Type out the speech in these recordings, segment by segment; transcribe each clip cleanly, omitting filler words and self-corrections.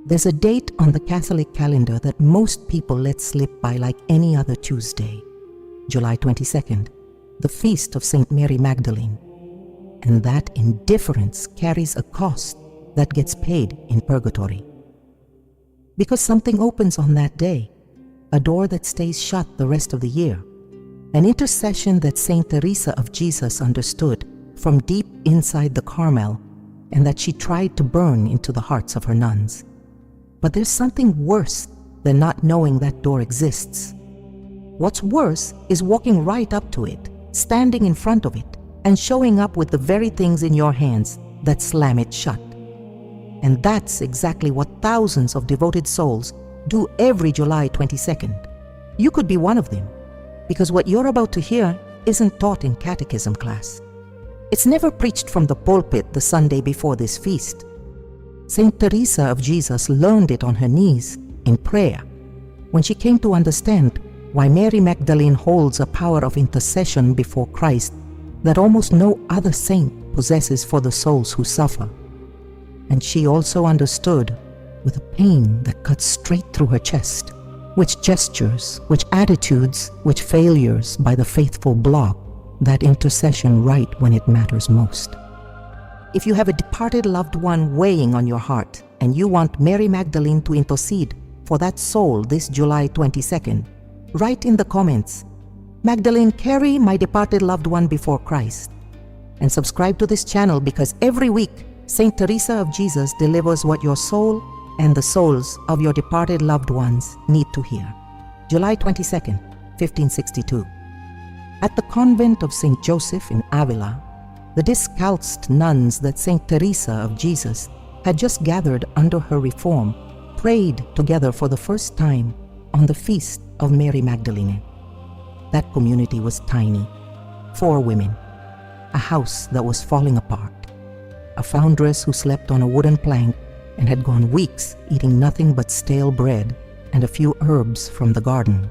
There's a date on the Catholic calendar that most people let slip by like any other Tuesday, July 22nd, the feast of Saint Mary Magdalene. And that indifference carries a cost that gets paid in purgatory. Because something opens on that day, a door that stays shut the rest of the year, an intercession that Saint Teresa of Jesus understood from deep inside the Carmel and that she tried to burn into the hearts of her nuns. But there's something worse than not knowing that door exists. What's worse is walking right up to it, standing in front of it, and showing up with the very things in your hands that slam it shut. And that's exactly what thousands of devoted souls do every July 22nd. You could be one of them, because what you're about to hear isn't taught in catechism class. It's never preached from the pulpit the Sunday before this feast. Saint Teresa of Jesus learned it on her knees in prayer when she came to understand why Mary Magdalene holds a power of intercession before Christ that almost no other saint possesses for the souls who suffer. And she also understood, with a pain that cuts straight through her chest, which gestures, which attitudes, which failures by the faithful block that intercession right when it matters most. If you have a departed loved one weighing on your heart and you want Mary Magdalene to intercede for that soul this July 22nd, write in the comments, "Magdalene, carry my departed loved one before Christ." And subscribe to this channel because every week Saint Teresa of Jesus delivers what your soul and the souls of your departed loved ones need to hear. July 22nd, 1562. At the convent of St. Joseph in Avila, the discalced nuns that Saint Teresa of Jesus had just gathered under her reform prayed together for the first time on the feast of Mary Magdalene. That community was tiny, 4 women, a house that was falling apart, a foundress who slept on a wooden plank and had gone weeks eating nothing but stale bread and a few herbs from the garden.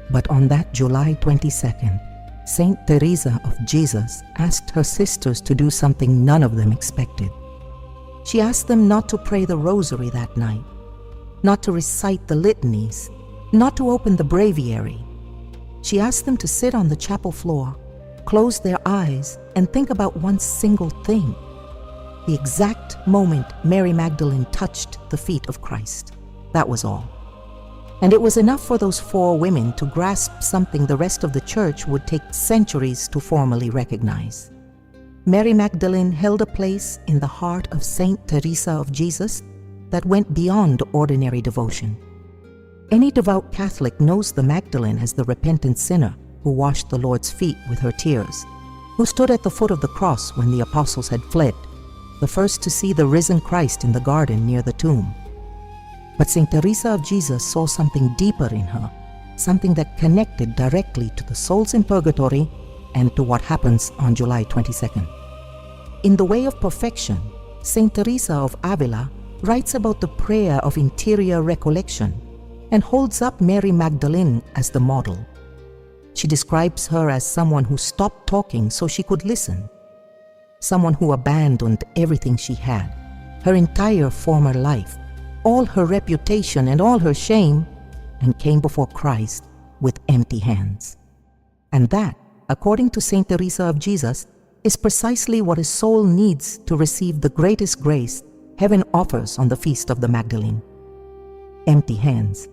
But on that July 22nd, Saint Teresa of Jesus asked her sisters to do something none of them expected. She asked them not to pray the rosary that night, not to recite the litanies, not to open the breviary. She asked them to sit on the chapel floor, close their eyes, and think about one single thing: the exact moment Mary Magdalene touched the feet of Christ. That was all. And it was enough for those 4 women to grasp something the rest of the church would take centuries to formally recognize. Mary Magdalene held a place in the heart of Saint Teresa of Jesus that went beyond ordinary devotion. Any devout Catholic knows the Magdalene as the repentant sinner who washed the Lord's feet with her tears, who stood at the foot of the cross when the apostles had fled, the first to see the risen Christ in the garden near the tomb. But Saint Teresa of Jesus saw something deeper in her, something that connected directly to the souls in purgatory and to what happens on July 22nd. In The Way of Perfection, Saint Teresa of Avila writes about the prayer of interior recollection and holds up Mary Magdalene as the model. She describes her as someone who stopped talking so she could listen, someone who abandoned everything she had, her entire former life, all her reputation and all her shame, and came before Christ with empty hands. And that, according to Saint Teresa of Jesus, is precisely what a soul needs to receive the greatest grace heaven offers on the Feast of the Magdalene: empty hands.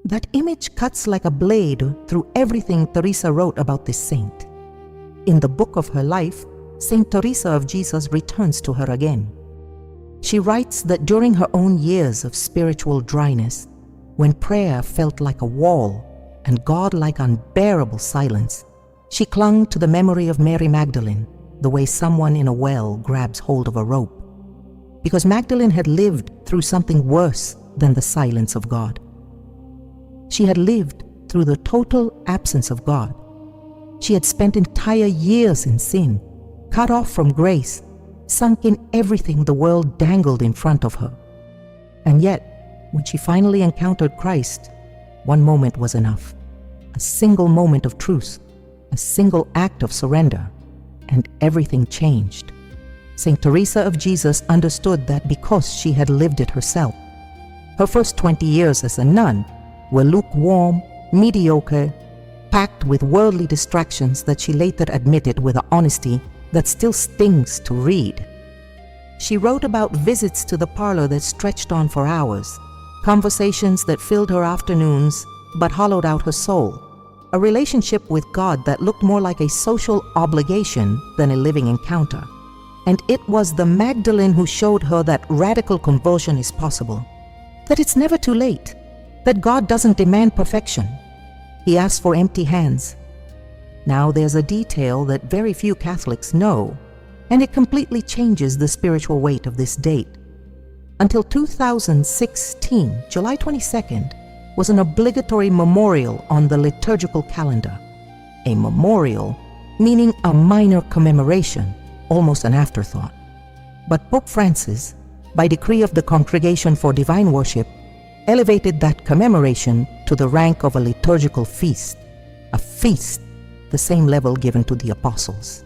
That image cuts like a blade through everything Teresa wrote about this saint. In the book of her life, Saint Teresa of Jesus returns to her again. She writes that during her own years of spiritual dryness, when prayer felt like a wall and God like unbearable silence, she clung to the memory of Mary Magdalene the way someone in a well grabs hold of a rope. Because Magdalene had lived through something worse than the silence of God. She had lived through the total absence of God. She had spent entire years in sin, cut off from grace, sunk in everything the world dangled in front of her. And yet, when she finally encountered Christ, one moment was enough. A single moment of truth, a single act of surrender, and everything changed. Saint Teresa of Jesus understood that because she had lived it herself. Her first 20 years as a nun were lukewarm, mediocre, packed with worldly distractions that she later admitted with an honesty that still stings to read. She wrote about visits to the parlor that stretched on for hours, conversations that filled her afternoons but hollowed out her soul, a relationship with God that looked more like a social obligation than a living encounter. And it was the Magdalene who showed her that radical conversion is possible, that it's never too late, that God doesn't demand perfection. He asks for empty hands. Now there's a detail that very few Catholics know, and it completely changes the spiritual weight of this date. Until 2016, July 22nd, was an obligatory memorial on the liturgical calendar. A memorial, meaning a minor commemoration, almost an afterthought. But Pope Francis, by decree of the Congregation for Divine Worship, elevated that commemoration to the rank of a liturgical feast, a feast, the same level given to the apostles.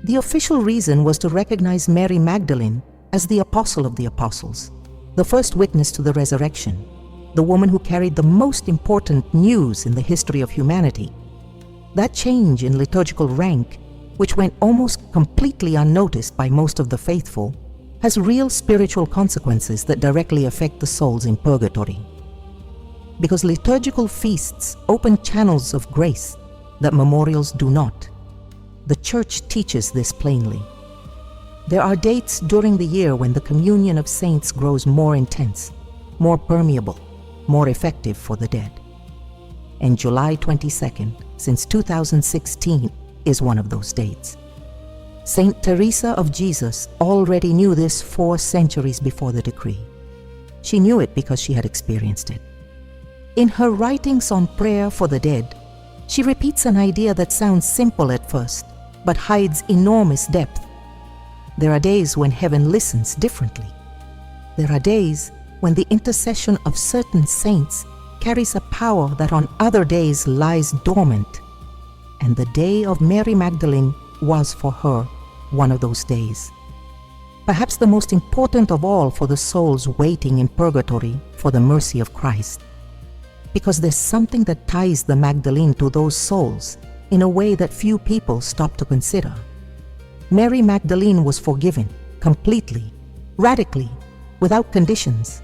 The official reason was to recognize Mary Magdalene as the apostle of the apostles, the first witness to the resurrection, the woman who carried the most important news in the history of humanity. That change in liturgical rank, which went almost completely unnoticed by most of the faithful, has real spiritual consequences that directly affect the souls in purgatory. Because liturgical feasts open channels of grace that memorials do not. The Church teaches this plainly. There are dates during the year when the communion of saints grows more intense, more permeable, more effective for the dead. And July 22nd, since 2016, is one of those dates. Saint Teresa of Jesus already knew this 4 centuries before the decree. She knew it because she had experienced it. In her writings on prayer for the dead, she repeats an idea that sounds simple at first, but hides enormous depth. There are days when heaven listens differently. There are days when the intercession of certain saints carries a power that on other days lies dormant. And the day of Mary Magdalene was for her one of those days. Perhaps the most important of all for the souls waiting in purgatory for the mercy of Christ. Because there's something that ties the Magdalene to those souls in a way that few people stop to consider. Mary Magdalene was forgiven completely, radically, without conditions.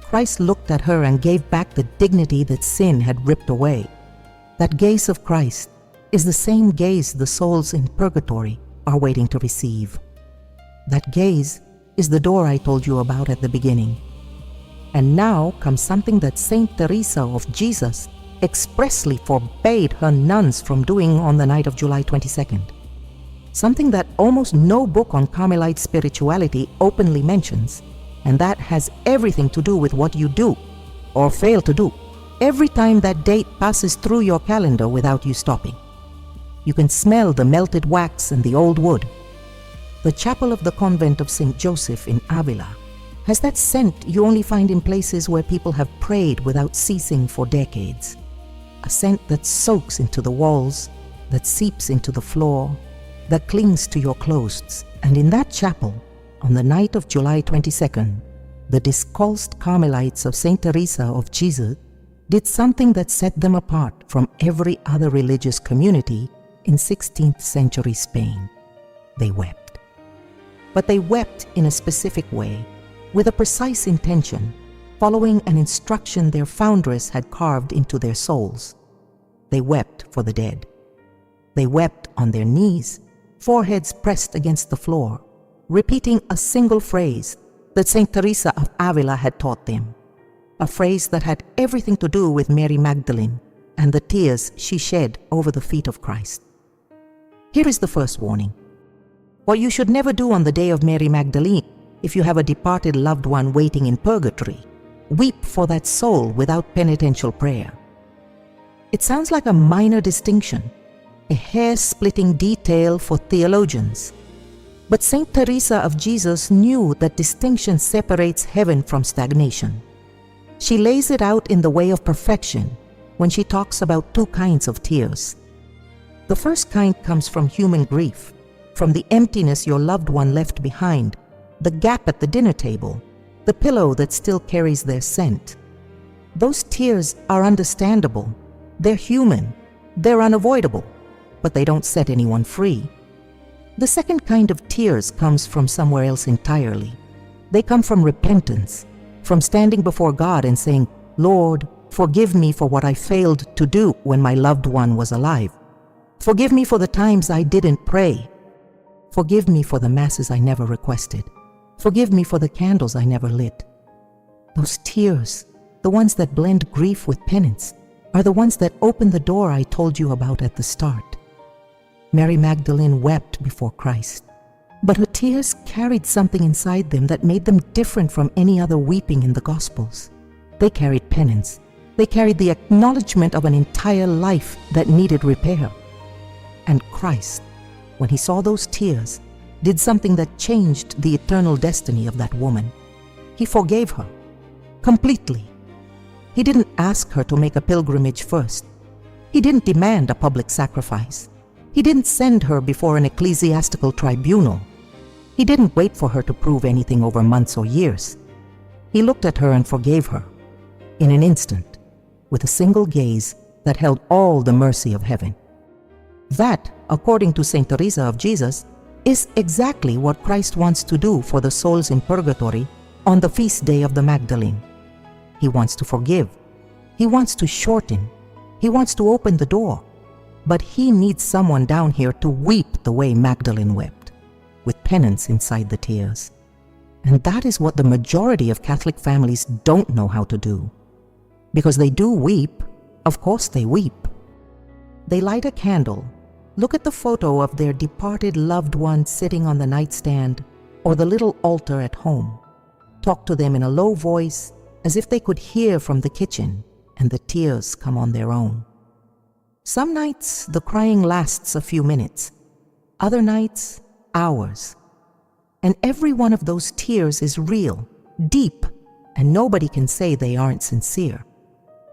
Christ looked at her and gave back the dignity that sin had ripped away. That gaze of Christ is the same gaze the souls in purgatory are waiting to receive. That gaze is the door I told you about at the beginning. And now comes something that Saint Teresa of Jesus expressly forbade her nuns from doing on the night of July 22nd. Something that almost no book on Carmelite spirituality openly mentions, and that has everything to do with what you do or fail to do every time that date passes through your calendar without you stopping. You can smell the melted wax and the old wood. The chapel of the convent of St. Joseph in Avila has that scent you only find in places where people have prayed without ceasing for decades. A scent that soaks into the walls, that seeps into the floor, that clings to your clothes. And in that chapel, on the night of July 22nd, the discalced Carmelites of Saint Teresa of Jesus did something that set them apart from every other religious community in 16th century Spain. They wept. But they wept in a specific way, with a precise intention, following an instruction their foundress had carved into their souls. They wept for the dead. They wept on their knees, foreheads pressed against the floor, repeating a single phrase that Saint Teresa of Avila had taught them, a phrase that had everything to do with Mary Magdalene and the tears she shed over the feet of Christ. Here is the first warning. What you should never do on the day of Mary Magdalene if you have a departed loved one waiting in purgatory: weep for that soul without penitential prayer. It sounds like a minor distinction, a hair-splitting detail for theologians. But Saint Teresa of Jesus knew that distinction separates heaven from stagnation. She lays it out in the way of perfection when she talks about 2 kinds of tears. The first kind comes from human grief, from the emptiness your loved one left behind, the gap at the dinner table, the pillow that still carries their scent. Those tears are understandable, they're human, they're unavoidable, but they don't set anyone free. The second kind of tears comes from somewhere else entirely. They come from repentance, from standing before God and saying, "Lord, forgive me for what I failed to do when my loved one was alive. Forgive me for the times I didn't pray. Forgive me for the masses I never requested. Forgive me for the candles I never lit." Those tears, the ones that blend grief with penance, are the ones that open the door I told you about at the start. Mary Magdalene wept before Christ, but her tears carried something inside them that made them different from any other weeping in the Gospels. They carried penance. They carried the acknowledgement of an entire life that needed repair. And Christ, when he saw those tears, did something that changed the eternal destiny of that woman. He forgave her completely. He didn't ask her to make a pilgrimage first. He didn't demand a public sacrifice. He didn't send her before an ecclesiastical tribunal. He didn't wait for her to prove anything over months or years. He looked at her and forgave her in an instant, with a single gaze that held all the mercy of heaven. That, according to Saint Teresa of Jesus, is exactly what Christ wants to do for the souls in purgatory on the feast day of the Magdalene. He wants to forgive. He wants to shorten. He wants to open the door. But he needs someone down here to weep the way Magdalene wept, with penance inside the tears. And that is what the majority of Catholic families don't know how to do. Because they do weep, of course they weep. They light a candle, look at the photo of their departed loved one sitting on the nightstand or the little altar at home, talk to them in a low voice as if they could hear from the kitchen, and the tears come on their own. Some nights the crying lasts a few minutes, other nights hours. And every one of those tears is real, deep, and nobody can say they aren't sincere.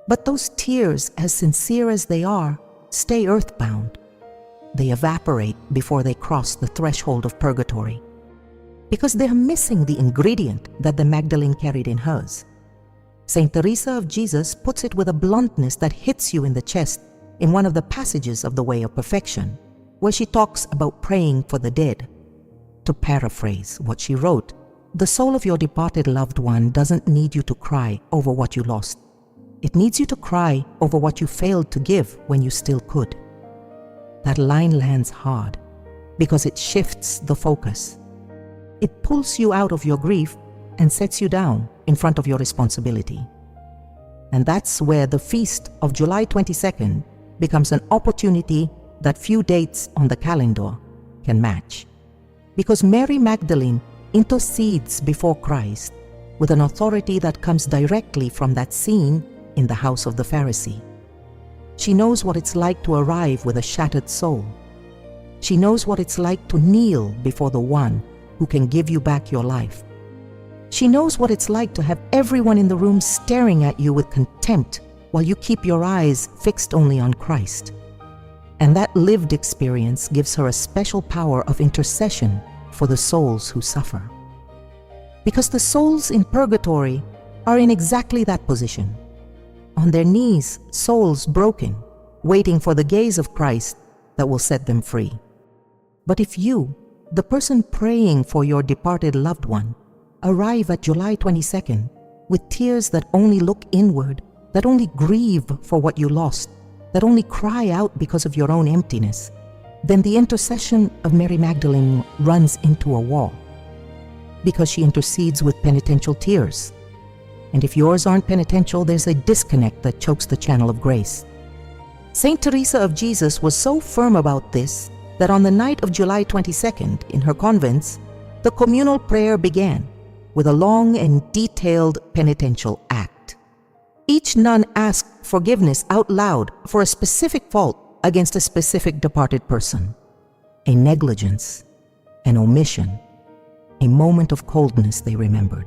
But those tears, as sincere as they are, stay earthbound. They evaporate before they cross the threshold of purgatory, because they're missing the ingredient that the Magdalene carried in hers. Saint Teresa of Jesus puts it with a bluntness that hits you in the chest in one of the passages of the Way of Perfection, where she talks about praying for the dead. To paraphrase what she wrote, the soul of your departed loved one doesn't need you to cry over what you lost. It needs you to cry over what you failed to give when you still could. That line lands hard because it shifts the focus. It pulls you out of your grief and sets you down in front of your responsibility. And that's where the feast of July 22nd becomes an opportunity that few dates on the calendar can match. Because Mary Magdalene intercedes before Christ with an authority that comes directly from that scene in the house of the Pharisee. She knows what it's like to arrive with a shattered soul. She knows what it's like to kneel before the one who can give you back your life. She knows what it's like to have everyone in the room staring at you with contempt while you keep your eyes fixed only on Christ. And that lived experience gives her a special power of intercession for the souls who suffer. Because the souls in purgatory are in exactly that position, on their knees, souls broken, waiting for the gaze of Christ that will set them free. But if you, the person praying for your departed loved one, arrive at July 22nd with tears that only look inward, that only grieve for what you lost, that only cry out because of your own emptiness, then the intercession of Mary Magdalene runs into a wall, because she intercedes with penitential tears. And if yours aren't penitential, there's a disconnect that chokes the channel of grace. Saint Teresa of Jesus was so firm about this that on the night of July 22nd in her convents, the communal prayer began with a long and detailed penitential act. Each nun asked forgiveness out loud for a specific fault against a specific departed person, a negligence, an omission, a moment of coldness they remembered.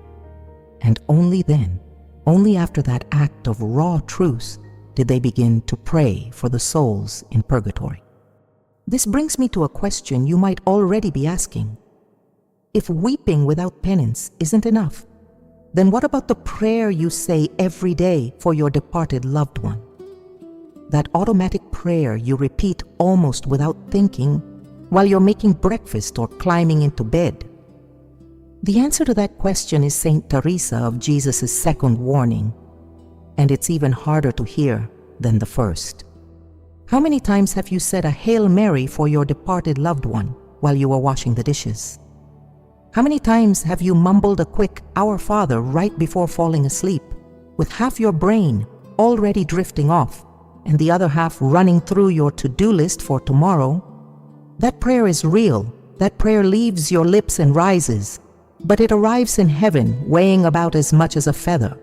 And only then, only after that act of raw truce, did they begin to pray for the souls in purgatory. This brings me to a question you might already be asking. If weeping without penance isn't enough, then what about the prayer you say every day for your departed loved one? That automatic prayer you repeat almost without thinking while you're making breakfast or climbing into bed. The answer to that question is Saint Teresa of Jesus' second warning, and it's even harder to hear than the first. How many times have you said a Hail Mary for your departed loved one while you were washing the dishes? How many times have you mumbled a quick Our Father right before falling asleep, with half your brain already drifting off and the other half running through your to-do list for tomorrow? That prayer is real. That prayer leaves your lips and rises, but it arrives in heaven weighing about as much as a feather.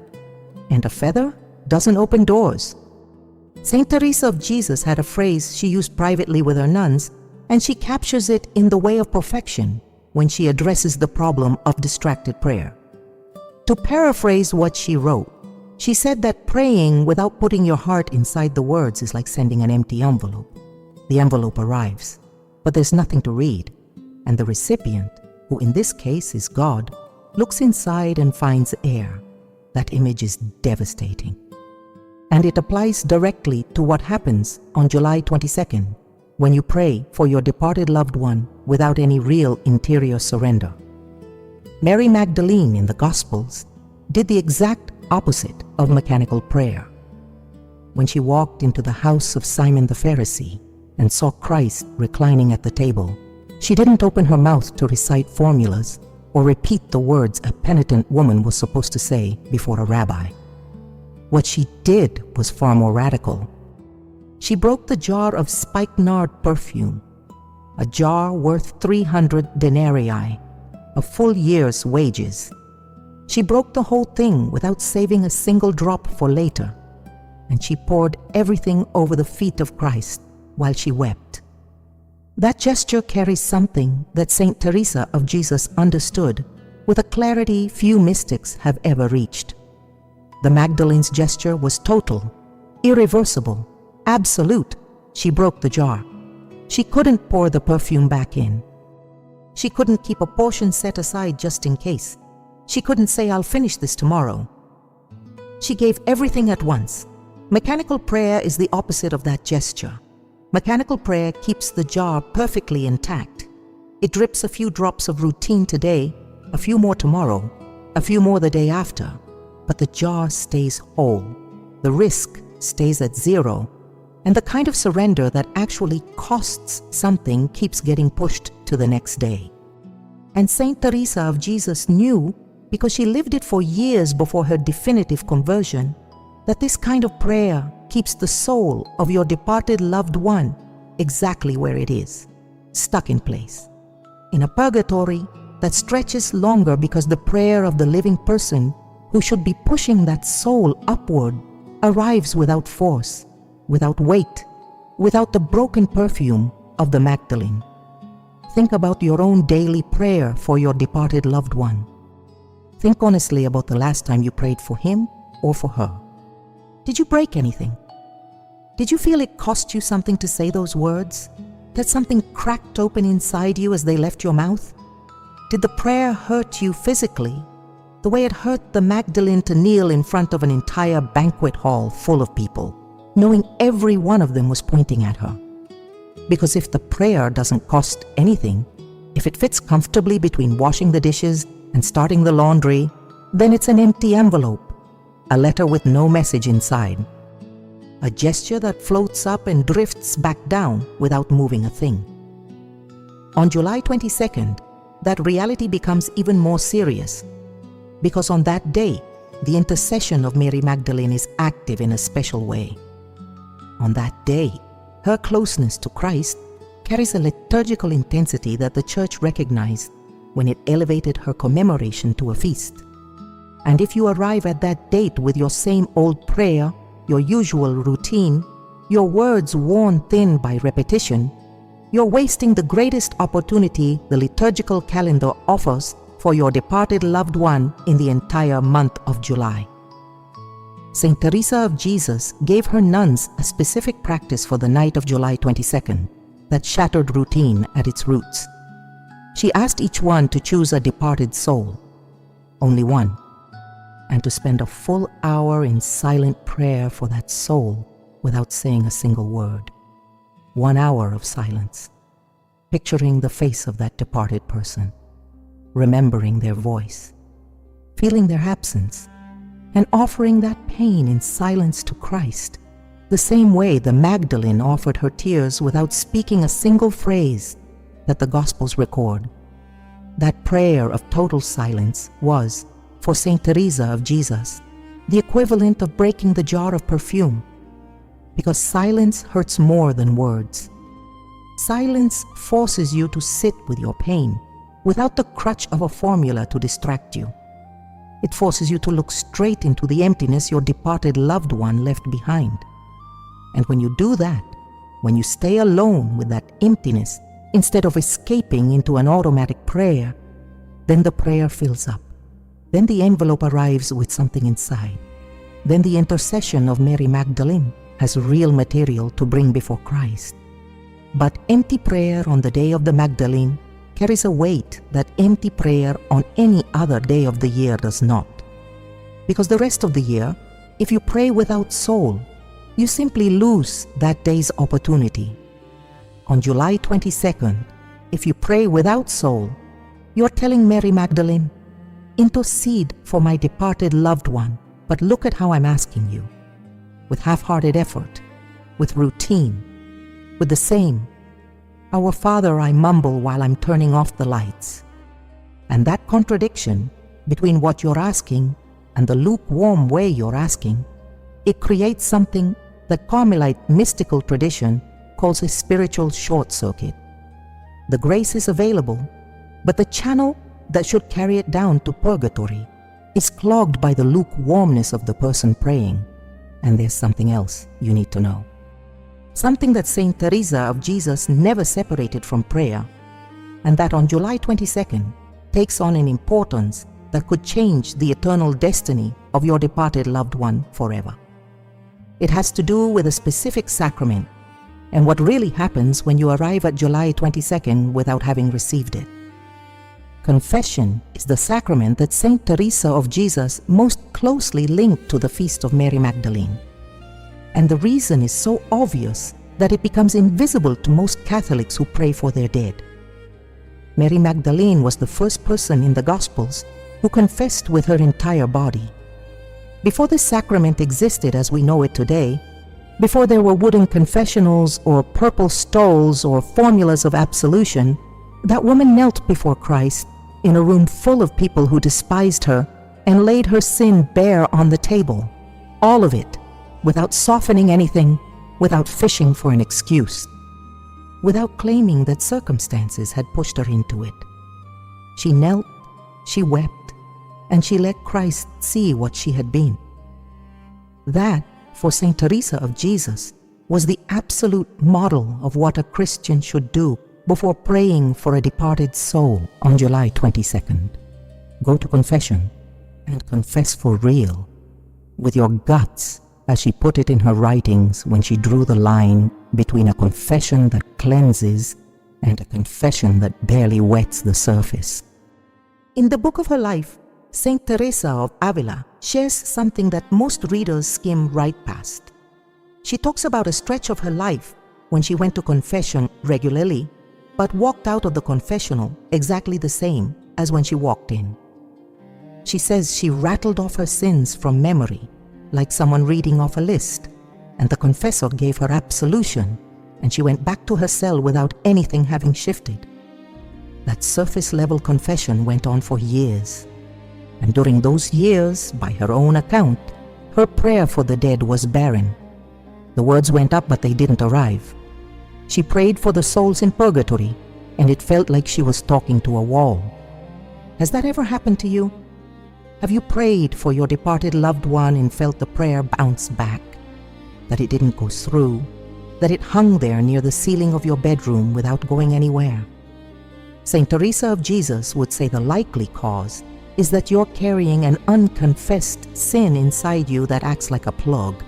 And a feather doesn't open doors. Saint Teresa of Jesus had a phrase she used privately with her nuns, and she captures it in The Way of Perfection when she addresses the problem of distracted prayer. To paraphrase what she wrote, she said that praying without putting your heart inside the words is like sending an empty envelope. The envelope arrives, but there's nothing to read, and the recipient, who in this case is God, looks inside and finds air. That image is devastating. And it applies directly to what happens on July 22nd, when you pray for your departed loved one without any real interior surrender. Mary Magdalene in the Gospels did the exact opposite of mechanical prayer. When she walked into the house of Simon the Pharisee and saw Christ reclining at the table, she didn't open her mouth to recite formulas or repeat the words a penitent woman was supposed to say before a rabbi. What she did was far more radical. She broke the jar of spikenard perfume, a jar worth 300 denarii, a full year's wages. She broke the whole thing without saving a single drop for later, and she poured everything over the feet of Christ while she wept. That gesture carries something that Saint Teresa of Jesus understood with a clarity few mystics have ever reached. The Magdalene's gesture was total, irreversible, absolute. She broke the jar. She couldn't pour the perfume back in. She couldn't keep a portion set aside just in case. She couldn't say, I'll finish this tomorrow. She gave everything at once. Mechanical prayer is the opposite of that gesture. Mechanical prayer keeps the jar perfectly intact. It drips a few drops of routine today, a few more tomorrow, a few more the day after, but the jar stays whole. The risk stays at zero, and the kind of surrender that actually costs something keeps getting pushed to the next day. And Saint Teresa of Jesus knew, because she lived it for years before her definitive conversion, that this kind of prayer keeps the soul of your departed loved one exactly where it is, stuck in place, in a purgatory that stretches longer because the prayer of the living person who should be pushing that soul upward arrives without force, without weight, without the broken perfume of the Magdalene. Think about your own daily prayer for your departed loved one. Think honestly about the last time you prayed for him or for her. Did you break anything? Did you feel it cost you something to say those words? That something cracked open inside you as they left your mouth? Did the prayer hurt you physically, the way it hurt the Magdalene to kneel in front of an entire banquet hall full of people, knowing every one of them was pointing at her? Because if the prayer doesn't cost anything, if it fits comfortably between washing the dishes and starting the laundry, then it's an empty envelope, a letter with no message inside, a gesture that floats up and drifts back down without moving a thing. On July 22nd, that reality becomes even more serious, because on that day, the intercession of Mary Magdalene is active in a special way. On that day, her closeness to Christ carries a liturgical intensity that the Church recognized when it elevated her commemoration to a feast. And if you arrive at that date with your same old prayer, your usual routine, your words worn thin by repetition, you're wasting the greatest opportunity the liturgical calendar offers for your departed loved one in the entire month of July. Saint Teresa of Jesus gave her nuns a specific practice for the night of July 22nd, that shattered routine at its roots. She asked each one to choose a departed soul, only one, and to spend a full hour in silent prayer for that soul without saying a single word. 1 hour of silence, picturing the face of that departed person, remembering their voice, feeling their absence, and offering that pain in silence to Christ, the same way the Magdalene offered her tears without speaking a single phrase that the Gospels record. That prayer of total silence was, for Saint Teresa of Jesus, the equivalent of breaking the jar of perfume, because silence hurts more than words. Silence forces you to sit with your pain without the crutch of a formula to distract you. It forces you to look straight into the emptiness your departed loved one left behind. And when you do that, when you stay alone with that emptiness instead of escaping into an automatic prayer, then the prayer fills up. Then the envelope arrives with something inside. Then the intercession of Mary Magdalene has real material to bring before Christ. But empty prayer on the day of the Magdalene carries a weight that empty prayer on any other day of the year does not. Because the rest of the year, if you pray without soul, you simply lose that day's opportunity. On July 22nd, if you pray without soul, you're telling Mary Magdalene, intercede for my departed loved one, but look at how I'm asking you. With half-hearted effort, with routine, with the same, Our Father, I mumble while I'm turning off the lights. And that contradiction between what you're asking and the lukewarm way you're asking, it creates something that Carmelite mystical tradition calls a spiritual short circuit. The grace is available, but the channel that should carry it down to purgatory is clogged by the lukewarmness of the person praying. And there's something else you need to know. Something that Saint Teresa of Jesus never separated from prayer, and that on July 22nd takes on an importance that could change the eternal destiny of your departed loved one forever. It has to do with a specific sacrament and what really happens when you arrive at July 22nd without having received it. Confession is the sacrament that Saint Teresa of Jesus most closely linked to the feast of Mary Magdalene. And the reason is so obvious that it becomes invisible to most Catholics who pray for their dead. Mary Magdalene was the first person in the Gospels who confessed with her entire body. Before this sacrament existed as we know it today, before there were wooden confessionals or purple stoles or formulas of absolution, that woman knelt before Christ in a room full of people who despised her and laid her sin bare on the table, all of it, without softening anything, without fishing for an excuse, without claiming that circumstances had pushed her into it. She knelt, she wept, and she let Christ see what she had been. That, for Saint Teresa of Jesus, was the absolute model of what a Christian should do before praying for a departed soul on July 22nd. Go to confession and confess for real, with your guts, as she put it in her writings when she drew the line between a confession that cleanses and a confession that barely wets the surface. In the book of her life, Saint Teresa of Avila shares something that most readers skim right past. She talks about a stretch of her life when she went to confession regularly, but walked out of the confessional exactly the same as when she walked in. She says she rattled off her sins from memory, like someone reading off a list, and the confessor gave her absolution, and she went back to her cell without anything having shifted. That surface-level confession went on for years, and during those years, by her own account, her prayer for the dead was barren. The words went up, but they didn't arrive. She prayed for the souls in purgatory, and it felt like she was talking to a wall. Has that ever happened to you? Have you prayed for your departed loved one and felt the prayer bounce back? That it didn't go through? That it hung there near the ceiling of your bedroom without going anywhere? Saint Teresa of Jesus would say the likely cause is that you're carrying an unconfessed sin inside you that acts like a plug.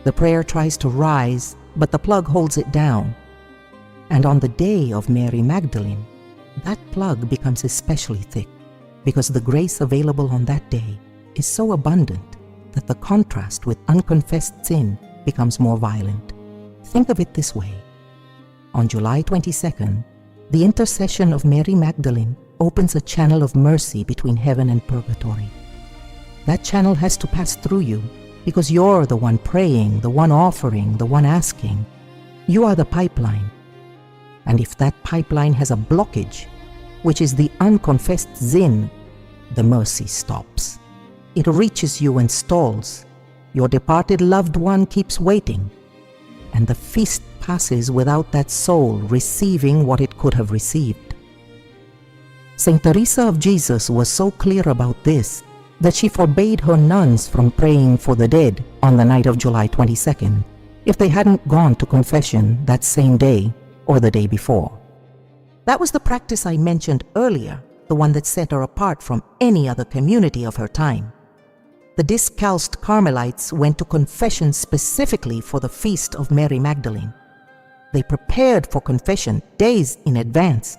The prayer tries to rise, but the plug holds it down. And on the day of Mary Magdalene, that plug becomes especially thick because the grace available on that day is so abundant that the contrast with unconfessed sin becomes more violent. Think of it this way. On July 22nd, the intercession of Mary Magdalene opens a channel of mercy between heaven and purgatory. That channel has to pass through you because you're the one praying, the one offering, the one asking. You are the pipeline. And if that pipeline has a blockage, which is the unconfessed sin, the mercy stops. It reaches you and stalls. Your departed loved one keeps waiting. And the feast passes without that soul receiving what it could have received. Saint Teresa of Jesus was so clear about this that she forbade her nuns from praying for the dead on the night of July 22nd if they hadn't gone to confession that same day or the day before. That was the practice I mentioned earlier, the one that set her apart from any other community of her time. The discalced Carmelites went to confession specifically for the feast of Mary Magdalene. They prepared for confession days in advance.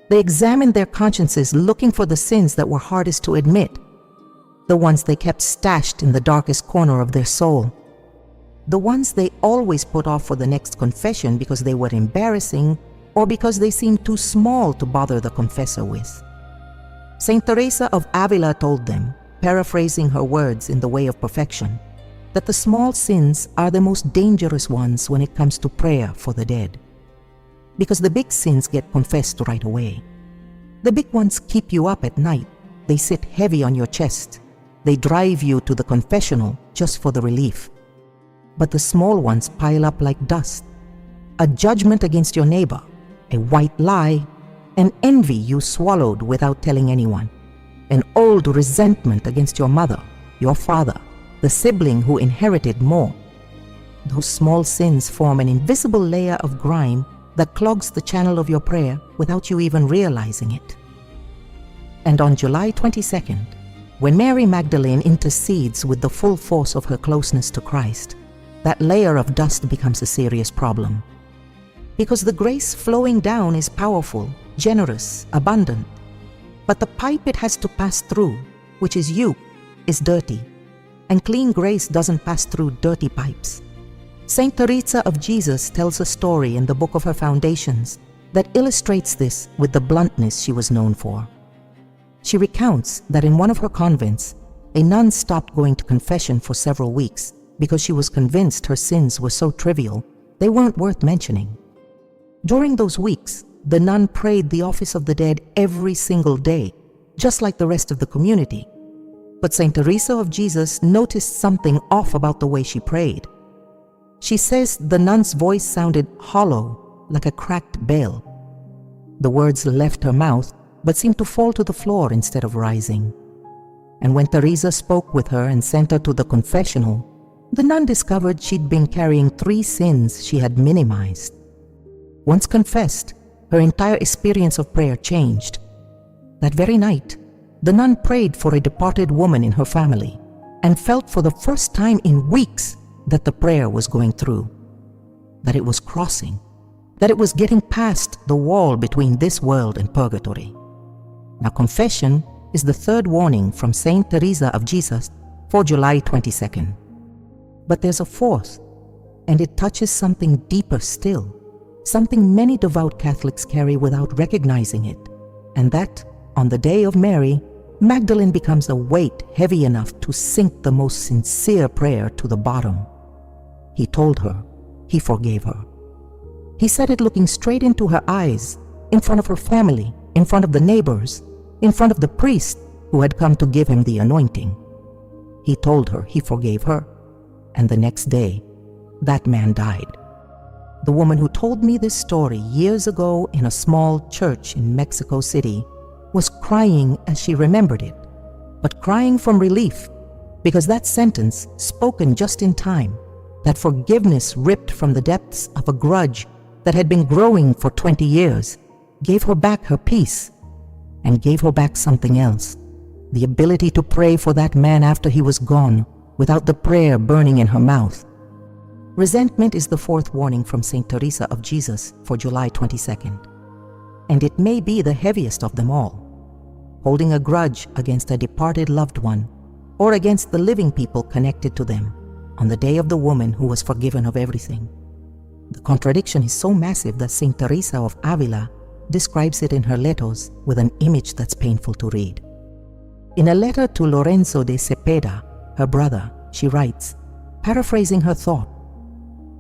They examined their consciences looking for the sins that were hardest to admit, the ones they kept stashed in the darkest corner of their soul, the ones they always put off for the next confession because they were embarrassing or because they seemed too small to bother the confessor with. Saint Teresa of Avila told them, paraphrasing her words in The Way of Perfection, that the small sins are the most dangerous ones when it comes to prayer for the dead. Because the big sins get confessed right away. The big ones keep you up at night. They sit heavy on your chest. They drive you to the confessional just for the relief. But the small ones pile up like dust. A judgment against your neighbor, a white lie, an envy you swallowed without telling anyone, an old resentment against your mother, your father, the sibling who inherited more. Those small sins form an invisible layer of grime that clogs the channel of your prayer without you even realizing it. And on July 22nd, when Mary Magdalene intercedes with the full force of her closeness to Christ, that layer of dust becomes a serious problem. Because the grace flowing down is powerful, generous, abundant. But the pipe it has to pass through, which is you, is dirty. And clean grace doesn't pass through dirty pipes. Saint Teresa of Jesus tells a story in the book of her Foundations that illustrates this with the bluntness she was known for. She recounts that in one of her convents, a nun stopped going to confession for several weeks because she was convinced her sins were so trivial they weren't worth mentioning. During those weeks, the nun prayed the office of the dead every single day, just like the rest of the community. But Saint Teresa of Jesus noticed something off about the way she prayed. She says the nun's voice sounded hollow, like a cracked bell. The words left her mouth but seemed to fall to the floor instead of rising. And when Teresa spoke with her and sent her to the confessional, the nun discovered she'd been carrying 3 sins she had minimized. Once confessed, her entire experience of prayer changed. That very night, the nun prayed for a departed woman in her family and felt for the first time in weeks that the prayer was going through, that it was crossing, that it was getting past the wall between this world and purgatory. Now, confession is the third warning from Saint Teresa of Jesus for July 22nd. But there's a fourth, and it touches something deeper still, something many devout Catholics carry without recognizing it, and that, on the day of Mary, Magdalene becomes a weight heavy enough to sink the most sincere prayer to the bottom. He told her he forgave her. He said it looking straight into her eyes, in front of her family, in front of the neighbors, in front of the priest who had come to give him the anointing. He told her he forgave her, and the next day, that man died. The woman who told me this story years ago in a small church in Mexico City was crying as she remembered it, but crying from relief, because that sentence, spoken just in time, that forgiveness ripped from the depths of a grudge that had been growing for 20 years, gave her back her peace, and gave her back something else, the ability to pray for that man after he was gone, without the prayer burning in her mouth. Resentment is the fourth warning from Saint Teresa of Jesus for July 22nd. And it may be the heaviest of them all. Holding a grudge against a departed loved one or against the living people connected to them on the day of the woman who was forgiven of everything. The contradiction is so massive that Saint Teresa of Avila describes it in her letters with an image that's painful to read. In a letter to Lorenzo de Cepeda, her brother, she writes, paraphrasing her thought,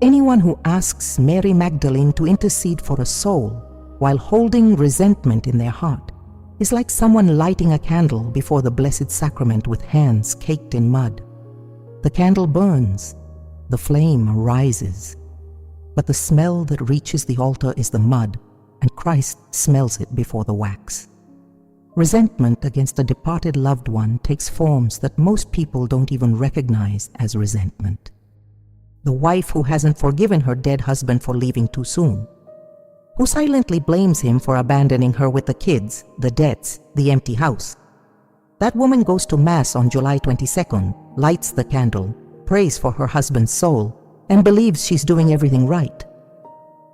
"Anyone who asks Mary Magdalene to intercede for a soul while holding resentment in their heart is like someone lighting a candle before the Blessed Sacrament with hands caked in mud. The candle burns, the flame rises, but the smell that reaches the altar is the mud, and Christ smells it before the wax." Resentment against a departed loved one takes forms that most people don't even recognize as resentment. The wife who hasn't forgiven her dead husband for leaving too soon, who silently blames him for abandoning her with the kids, the debts, the empty house. That woman goes to Mass on July 22nd, lights the candle, prays for her husband's soul, and believes she's doing everything right.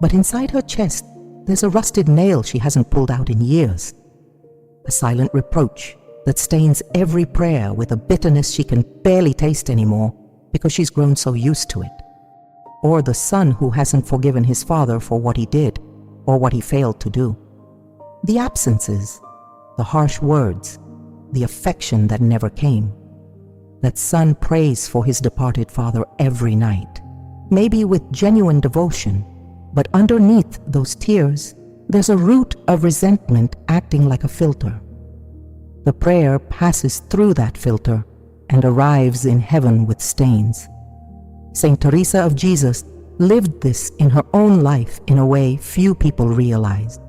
But inside her chest, there's a rusted nail she hasn't pulled out in years. A silent reproach that stains every prayer with a bitterness she can barely taste anymore because she's grown so used to it. Or the son who hasn't forgiven his father for what he did or what he failed to do. The absences, the harsh words, the affection that never came. That son prays for his departed father every night, maybe with genuine devotion, but underneath those tears, there's a root of resentment acting like a filter. The prayer passes through that filter and arrives in heaven with stains. Saint Teresa of Jesus lived this in her own life in a way few people realized.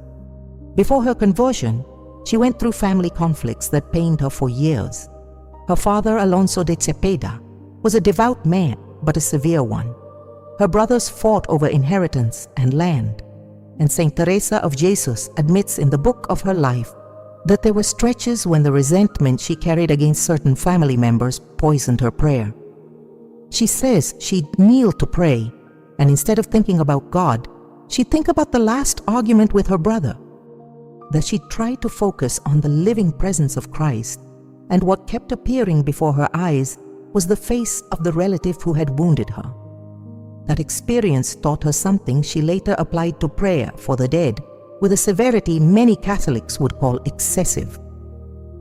Before her conversion, she went through family conflicts that pained her for years. Her father, Alonso de Cepeda, was a devout man, but a severe one. Her brothers fought over inheritance and land, and Saint Teresa of Jesus admits in the book of her life that there were stretches when the resentment she carried against certain family members poisoned her prayer. She says she'd kneel to pray, and instead of thinking about God, she'd think about the last argument with her brother. That she'd try to focus on the living presence of Christ, and what kept appearing before her eyes was the face of the relative who had wounded her. That experience taught her something she later applied to prayer for the dead with a severity many Catholics would call excessive.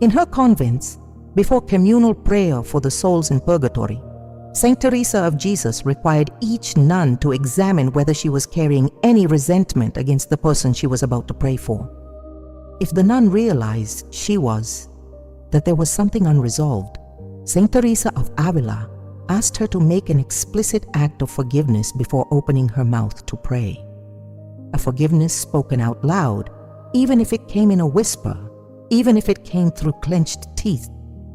In her convents, before communal prayer for the souls in purgatory, Saint Teresa of Jesus required each nun to examine whether she was carrying any resentment against the person she was about to pray for. If the nun realized that there was something unresolved, Saint Teresa of Avila asked her to make an explicit act of forgiveness before opening her mouth to pray. A forgiveness spoken out loud, even if it came in a whisper, even if it came through clenched teeth,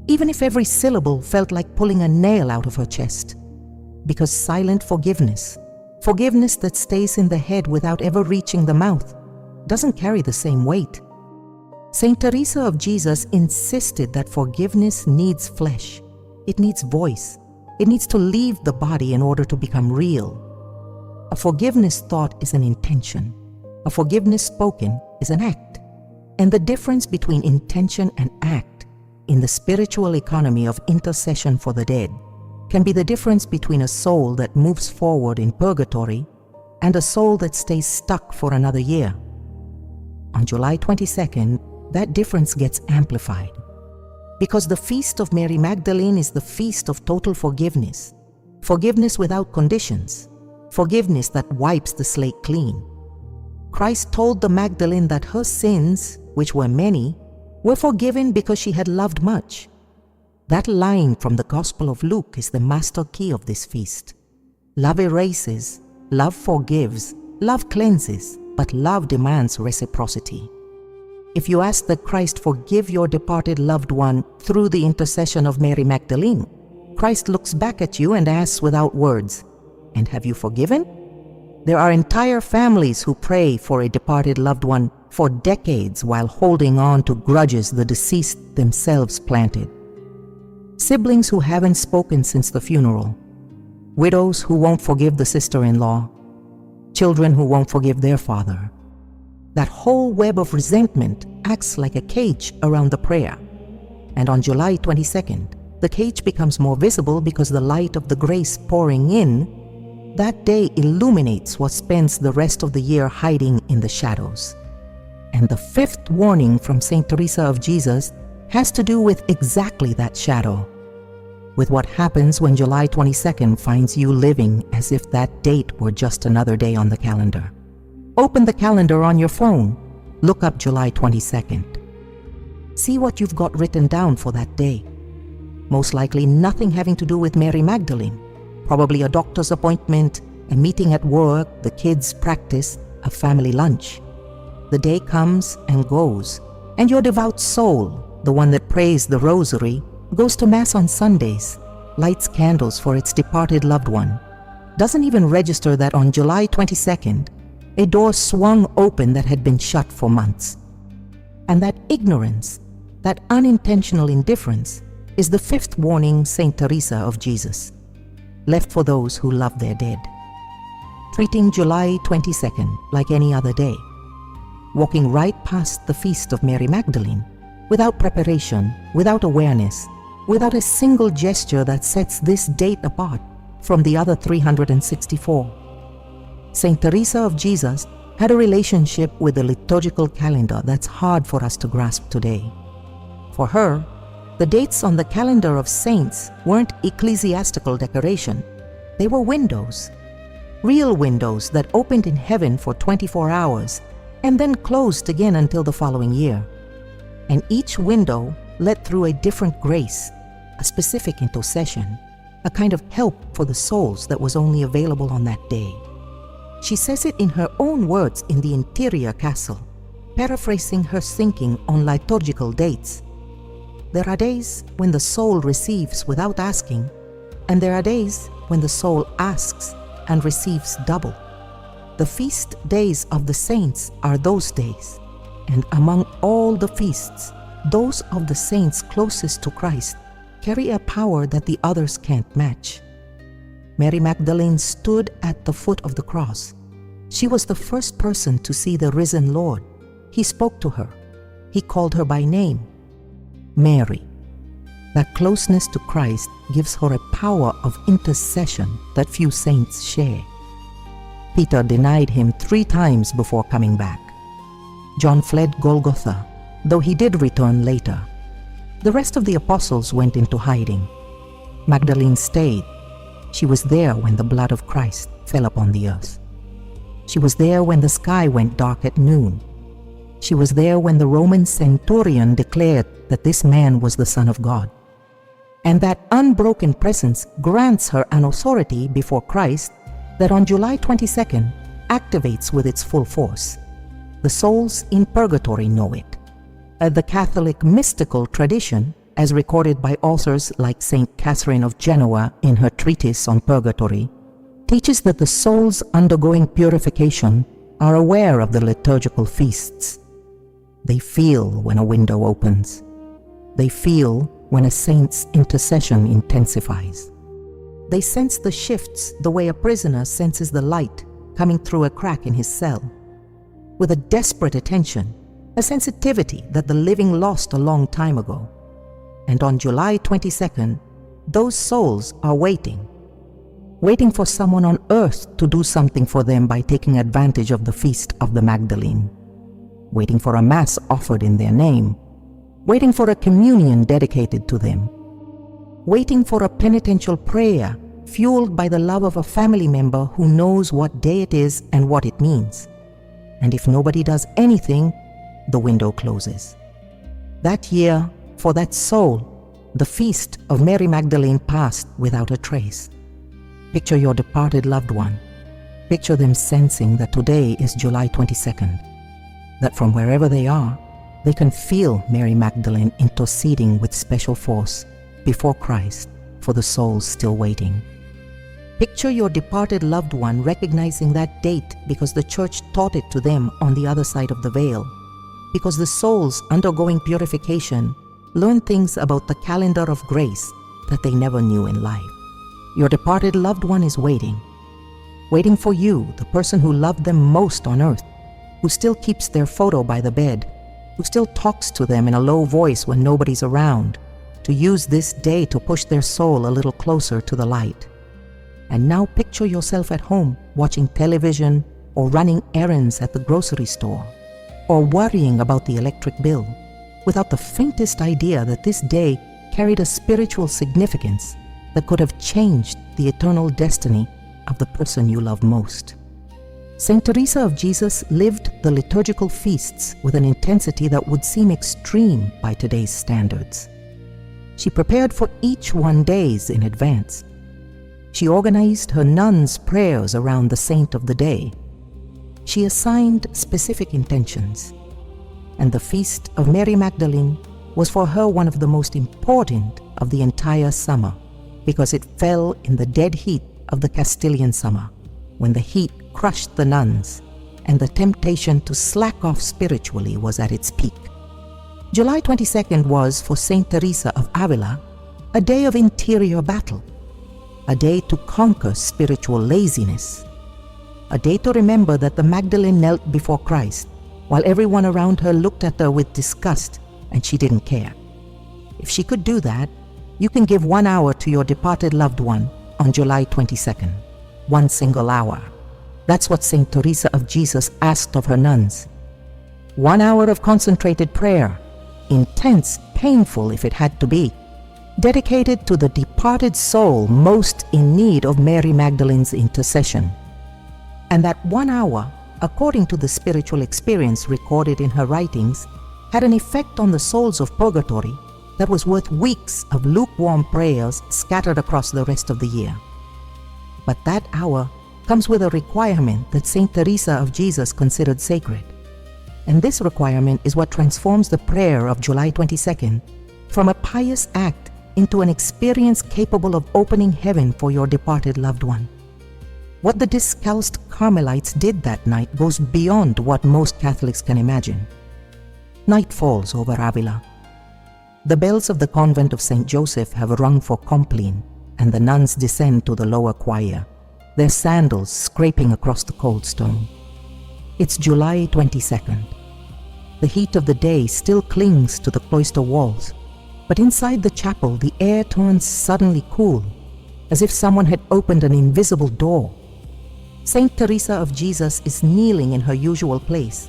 even if every syllable felt like pulling a nail out of her chest. Because silent forgiveness that stays in the head without ever reaching the mouth, doesn't carry the same weight. Saint Teresa of Jesus insisted that forgiveness needs flesh. It needs voice. It needs to leave the body in order to become real. A forgiveness thought is an intention. A forgiveness spoken is an act. And the difference between intention and act in the spiritual economy of intercession for the dead can be the difference between a soul that moves forward in purgatory and a soul that stays stuck for another year. On July 22nd, that difference gets amplified. Because the feast of Mary Magdalene is the feast of total forgiveness. Forgiveness without conditions. Forgiveness that wipes the slate clean. Christ told the Magdalene that her sins, which were many, were forgiven because she had loved much. That line from the Gospel of Luke is the master key of this feast. Love erases, love forgives, love cleanses, but love demands reciprocity. If you ask that Christ forgive your departed loved one through the intercession of Mary Magdalene, Christ looks back at you and asks without words, "And have you forgiven?" There are entire families who pray for a departed loved one for decades while holding on to grudges the deceased themselves planted. Siblings who haven't spoken since the funeral. widows who won't forgive the sister-in-law, children who won't forgive their father. That whole web of resentment acts like a cage around the prayer. And on July 22nd, the cage becomes more visible because the light of the grace pouring in that day illuminates what spends the rest of the year hiding in the shadows. And the fifth warning from Saint Teresa of Jesus has to do with exactly that shadow, with what happens when July 22nd finds you living as if that date were just another day on the calendar. Open the calendar on your phone, look up July 22nd. See what you've got written down for that day. Most likely nothing having to do with Mary Magdalene. Probably a doctor's appointment, a meeting at work, the kids' practice, a family lunch. The day comes and goes, and your devout soul, the one that prays the rosary, goes to Mass on Sundays, lights candles for its departed loved one, doesn't even register that on July 22nd, a door swung open that had been shut for months. And that ignorance, that unintentional indifference, is the fifth warning Saint Teresa of Jesus left for those who love their dead. Treating July 22nd like any other day, walking right past the feast of Mary Magdalene, without preparation, without awareness, without a single gesture that sets this date apart from the other 364. Saint Teresa of Jesus had a relationship with the liturgical calendar that's hard for us to grasp today. For her, the dates on the calendar of saints weren't ecclesiastical decoration. They were windows, real windows that opened in heaven for 24 hours and then closed again until the following year. And each window led through a different grace, a specific intercession, a kind of help for the souls that was only available on that day. She says it in her own words in the interior castle, paraphrasing her thinking on liturgical dates. There are days when the soul receives without asking, and there are days when the soul asks and receives double. The feast days of the saints are those days, and among all the feasts, those of the saints closest to Christ carry a power that the others can't match. Mary Magdalene stood at the foot of the cross. She was the first person to see the risen Lord. He spoke to her. He called her by name, Mary. That closeness to Christ gives her a power of intercession that few saints share. Peter denied him 3 times before coming back. John fled Golgotha, though he did return later. The rest of the apostles went into hiding. Magdalene stayed. She was there when the blood of Christ fell upon the earth. She was there when the sky went dark at noon. She was there when the Roman centurion declared that this man was the Son of God. And that unbroken presence grants her an authority before Christ that on July 22nd activates with its full force. The souls in purgatory know it. The Catholic mystical tradition, as recorded by authors like Saint Catherine of Genoa in her treatise on purgatory, teaches that the souls undergoing purification are aware of the liturgical feasts. They feel when a window opens. They feel when a saint's intercession intensifies. They sense the shifts the way a prisoner senses the light coming through a crack in his cell. With a desperate attention, a sensitivity that the living lost a long time ago. And on July 22nd, those souls are waiting for someone on earth to do something for them by taking advantage of the feast of the Magdalene, waiting for a Mass offered in their name, waiting for a communion dedicated to them, waiting for a penitential prayer fueled by the love of a family member who knows what day it is and what it means. And if nobody does anything, the window closes. That year, for that soul, the feast of Mary Magdalene passed without a trace. Picture your departed loved one. Picture them sensing that today is July 22nd, that from wherever they are, they can feel Mary Magdalene interceding with special force before Christ for the souls still waiting. Picture your departed loved one recognizing that date because the Church taught it to them on the other side of the veil, because the souls undergoing purification learn things about the calendar of grace that they never knew in life. Your departed loved one is waiting. Waiting for you, the person who loved them most on earth, who still keeps their photo by the bed, who still talks to them in a low voice when nobody's around, to use this day to push their soul a little closer to the light. And now picture yourself at home, watching television or running errands at the grocery store, or worrying about the electric bill, without the faintest idea that this day carried a spiritual significance that could have changed the eternal destiny of the person you love most. Saint Teresa of Jesus lived the liturgical feasts with an intensity that would seem extreme by today's standards. She prepared for each one days in advance. She organized her nuns' prayers around the saint of the day. She assigned specific intentions, and the feast of Mary Magdalene was for her one of the most important of the entire summer, because it fell in the dead heat of the Castilian summer, when the heat crushed the nuns and the temptation to slack off spiritually was at its peak. July 22nd was, for Saint Teresa of Avila, a day of interior battle, a day to conquer spiritual laziness, a day to remember that the Magdalene knelt before Christ while everyone around her looked at her with disgust and she didn't care. If she could do that, you can give 1 hour to your departed loved one on July 22nd, 1 single hour. That's what Saint Teresa of Jesus asked of her nuns. 1 hour of concentrated prayer, intense, painful if it had to be, dedicated to the departed soul most in need of Mary Magdalene's intercession. And that 1 hour, according to the spiritual experience recorded in her writings, had an effect on the souls of purgatory that was worth weeks of lukewarm prayers scattered across the rest of the year. But that hour comes with a requirement that Saint Teresa of Jesus considered sacred. And this requirement is what transforms the prayer of July 22nd from a pious act into an experience capable of opening heaven for your departed loved one. What the discalced Carmelites did that night goes beyond what most Catholics can imagine. Night falls over Avila. The bells of the convent of St. Joseph have rung for compline, and the nuns descend to the lower choir, their sandals scraping across the cold stone. It's July 22nd. The heat of the day still clings to the cloister walls, but inside the chapel the air turns suddenly cool, as if someone had opened an invisible door. Saint Teresa of Jesus is kneeling in her usual place,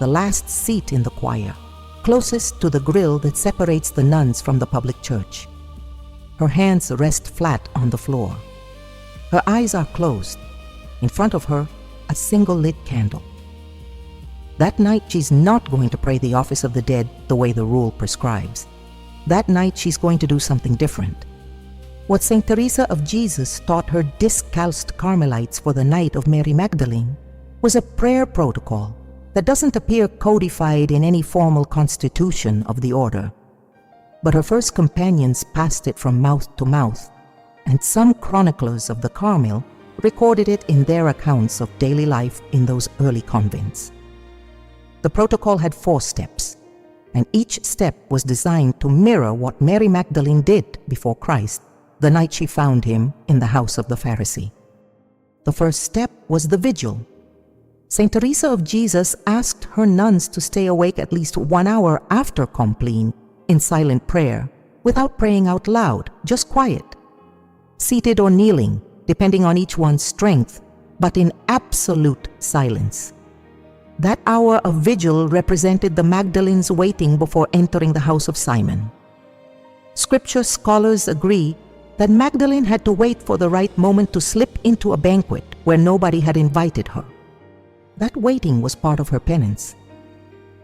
the last seat in the choir, closest to the grille that separates the nuns from the public church. Her hands rest flat on the floor. Her eyes are closed. In front of her, a single lit candle. That night, she's not going to pray the office of the dead the way the rule prescribes. That night, she's going to do something different. What Saint Teresa of Jesus taught her discalced Carmelites for the night of Mary Magdalene was a prayer protocol that doesn't appear codified in any formal constitution of the order. But her first companions passed it from mouth to mouth, and some chroniclers of the Carmel recorded it in their accounts of daily life in those early convents. The protocol had 4 steps, and each step was designed to mirror what Mary Magdalene did before Christ the night she found him in the house of the Pharisee. The first step was the vigil. Saint Teresa of Jesus asked her nuns to stay awake at least 1 hour after compline in silent prayer, without praying out loud, just quiet, seated or kneeling, depending on each one's strength, but in absolute silence. That hour of vigil represented the Magdalenes waiting before entering the house of Simon. Scripture scholars agree that Magdalene had to wait for the right moment to slip into a banquet where nobody had invited her. That waiting was part of her penance.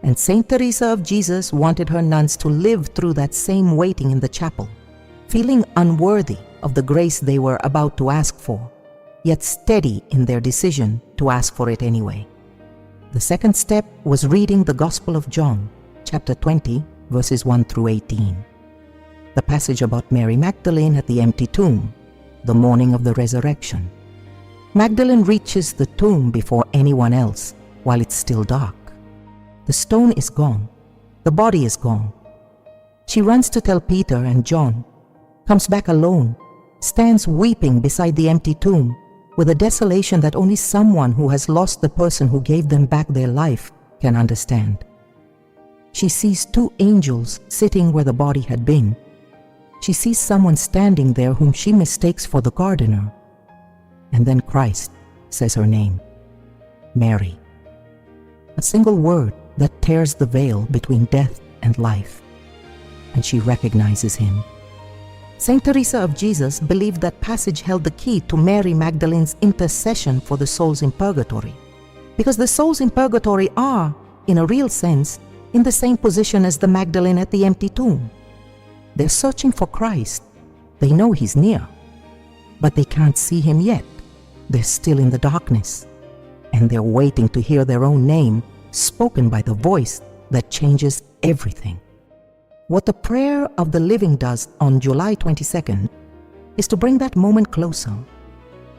And Saint Teresa of Jesus wanted her nuns to live through that same waiting in the chapel, feeling unworthy of the grace they were about to ask for, yet steady in their decision to ask for it anyway. The second step was reading the Gospel of John, chapter 20, verses 1 through 18. The passage about Mary Magdalene at the empty tomb, the morning of the resurrection. Magdalene reaches the tomb before anyone else while it's still dark. The stone is gone. The body is gone. She runs to tell Peter and John, comes back alone, stands weeping beside the empty tomb with a desolation that only someone who has lost the person who gave them back their life can understand. She sees two angels sitting where the body had been. She sees someone standing there whom she mistakes for the gardener. And then Christ says her name, Mary. A single word that tears the veil between death and life. And she recognizes him. Saint Teresa of Jesus believed that passage held the key to Mary Magdalene's intercession for the souls in purgatory, because the souls in purgatory are, in a real sense, in the same position as the Magdalene at the empty tomb. They're searching for Christ. They know he's near, but they can't see him yet. They're still in the darkness, and they're waiting to hear their own name spoken by the voice that changes everything. What the prayer of the living does on July 22nd is to bring that moment closer,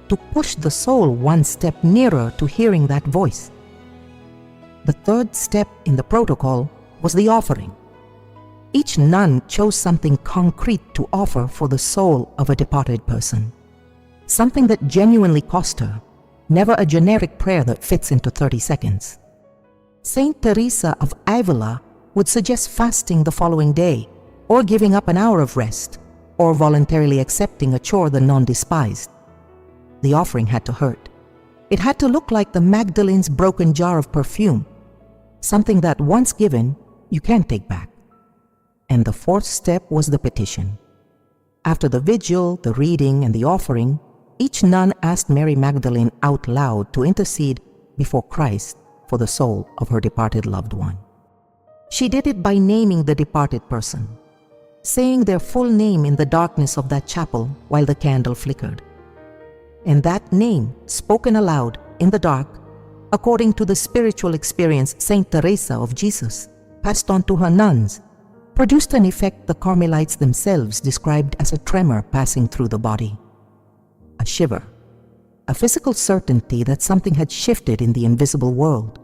to push the soul one step nearer to hearing that voice. The third step in the protocol was the offering. Each nun chose something concrete to offer for the soul of a departed person, something that genuinely cost her, never a generic prayer that fits into 30 seconds. Saint Teresa of Avila would suggest fasting the following day, or giving up an hour of rest, or voluntarily accepting a chore the nun despised. The offering had to hurt. It had to look like the Magdalene's broken jar of perfume, something that once given, you can't take back. And the fourth step was the petition. After the vigil, the reading, and the offering, each nun asked Mary Magdalene out loud to intercede before Christ for the soul of her departed loved one. She did it by naming the departed person, saying their full name in the darkness of that chapel while the candle flickered. And that name, spoken aloud in the dark, according to the spiritual experience Saint Teresa of Jesus passed on to her nuns, produced an effect the Carmelites themselves described as a tremor passing through the body. A shiver, a physical certainty that something had shifted in the invisible world.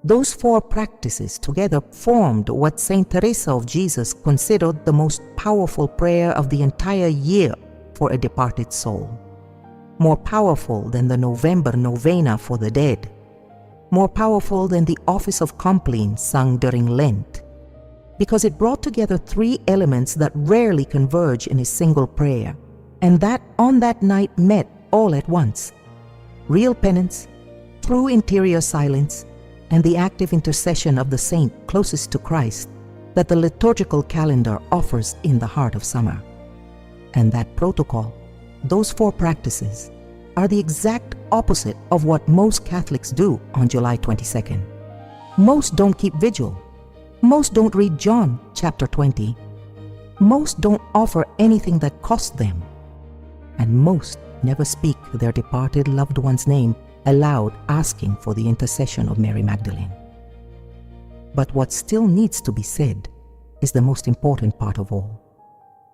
Those four practices together formed what Saint Teresa of Jesus considered the most powerful prayer of the entire year for a departed soul. More powerful than the November novena for the dead. More powerful than the Office of Compline sung during Lent. Because it brought together three elements that rarely converge in a single prayer, and that on that night met all at once. Real penance, true interior silence, and the active intercession of the saint closest to Christ that the liturgical calendar offers in the heart of summer. And that protocol, those four practices, are the exact opposite of what most Catholics do on July 22nd. Most don't keep vigil. Most don't read John chapter 20. Most don't offer anything that cost them. And most never speak their departed loved one's name aloud, asking for the intercession of Mary Magdalene. But what still needs to be said is the most important part of all.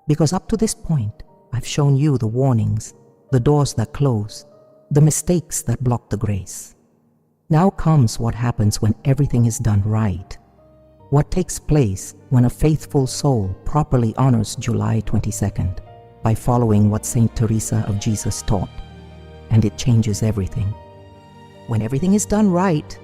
Because up to this point, I've shown you the warnings, the doors that close, the mistakes that block the grace. Now comes what happens when everything is done right. What takes place when a faithful soul properly honors July 22nd by following what Saint Teresa of Jesus taught. And it changes everything. When everything is done right,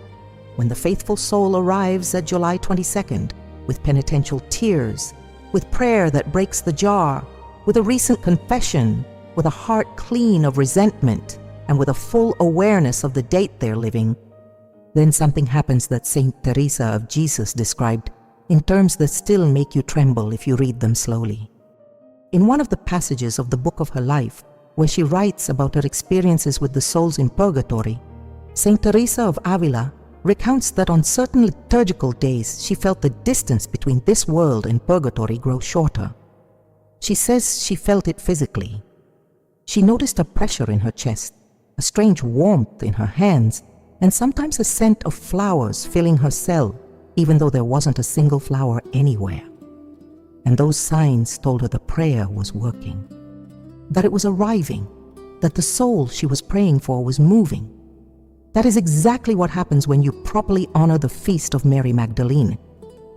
when the faithful soul arrives at July 22nd with penitential tears, with prayer that breaks the jar, with a recent confession, with a heart clean of resentment, and with a full awareness of the date they're living, then something happens that Saint Teresa of Jesus described in terms that still make you tremble if you read them slowly. In one of the passages of the book of her life, where she writes about her experiences with the souls in purgatory, Saint Teresa of Avila recounts that on certain liturgical days she felt the distance between this world and purgatory grow shorter. She says she felt it physically. She noticed a pressure in her chest, a strange warmth in her hands, and sometimes a scent of flowers filling her cell, even though there wasn't a single flower anywhere. And those signs told her the prayer was working, that it was arriving, that the soul she was praying for was moving. That is exactly what happens when you properly honor the feast of Mary Magdalene.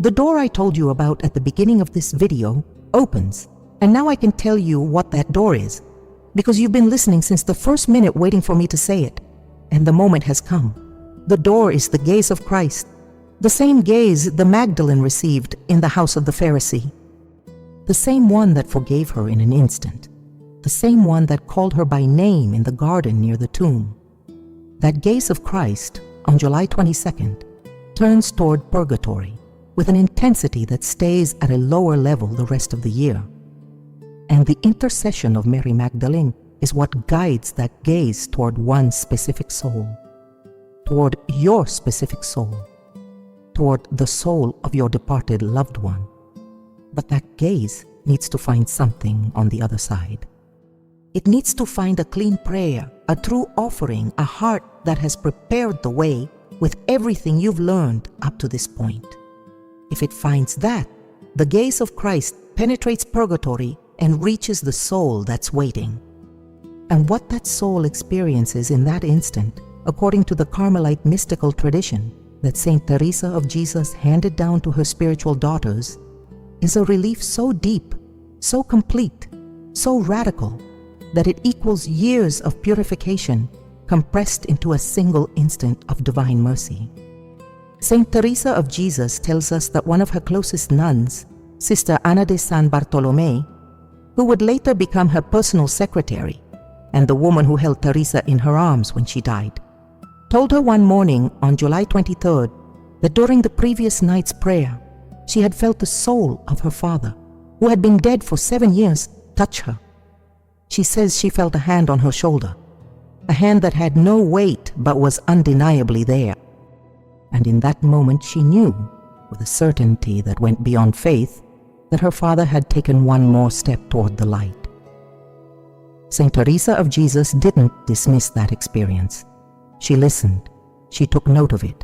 The door I told you about at the beginning of this video opens, and now I can tell you what that door is, because you've been listening since the first minute waiting for me to say it, and the moment has come. The door is the gaze of Christ, the same gaze the Magdalene received in the house of the Pharisee, the same one that forgave her in an instant, the same one that called her by name in the garden near the tomb. That gaze of Christ on July 22nd turns toward purgatory with an intensity that stays at a lower level the rest of the year. And the intercession of Mary Magdalene is what guides that gaze toward one specific soul, toward your specific soul, toward the soul of your departed loved one. But that gaze needs to find something on the other side. It needs to find a clean prayer, a true offering, a heart that has prepared the way with everything you've learned up to this point. If it finds that, the gaze of Christ penetrates purgatory and reaches the soul that's waiting. And what that soul experiences in that instant, according to the Carmelite mystical tradition that Saint Teresa of Jesus handed down to her spiritual daughters, is a relief so deep, so complete, so radical, that it equals years of purification compressed into a single instant of divine mercy. Saint Teresa of Jesus tells us that one of her closest nuns, Sister Ana de San Bartolome, who would later become her personal secretary and the woman who held Teresa in her arms when she died, told her one morning on July 23rd that during the previous night's prayer, she had felt the soul of her father, who had been dead for 7 years, touch her. She says she felt a hand on her shoulder, a hand that had no weight but was undeniably there. And in that moment she knew, with a certainty that went beyond faith, that her father had taken one more step toward the light. Saint Teresa of Jesus didn't dismiss that experience. She listened, she took note of it,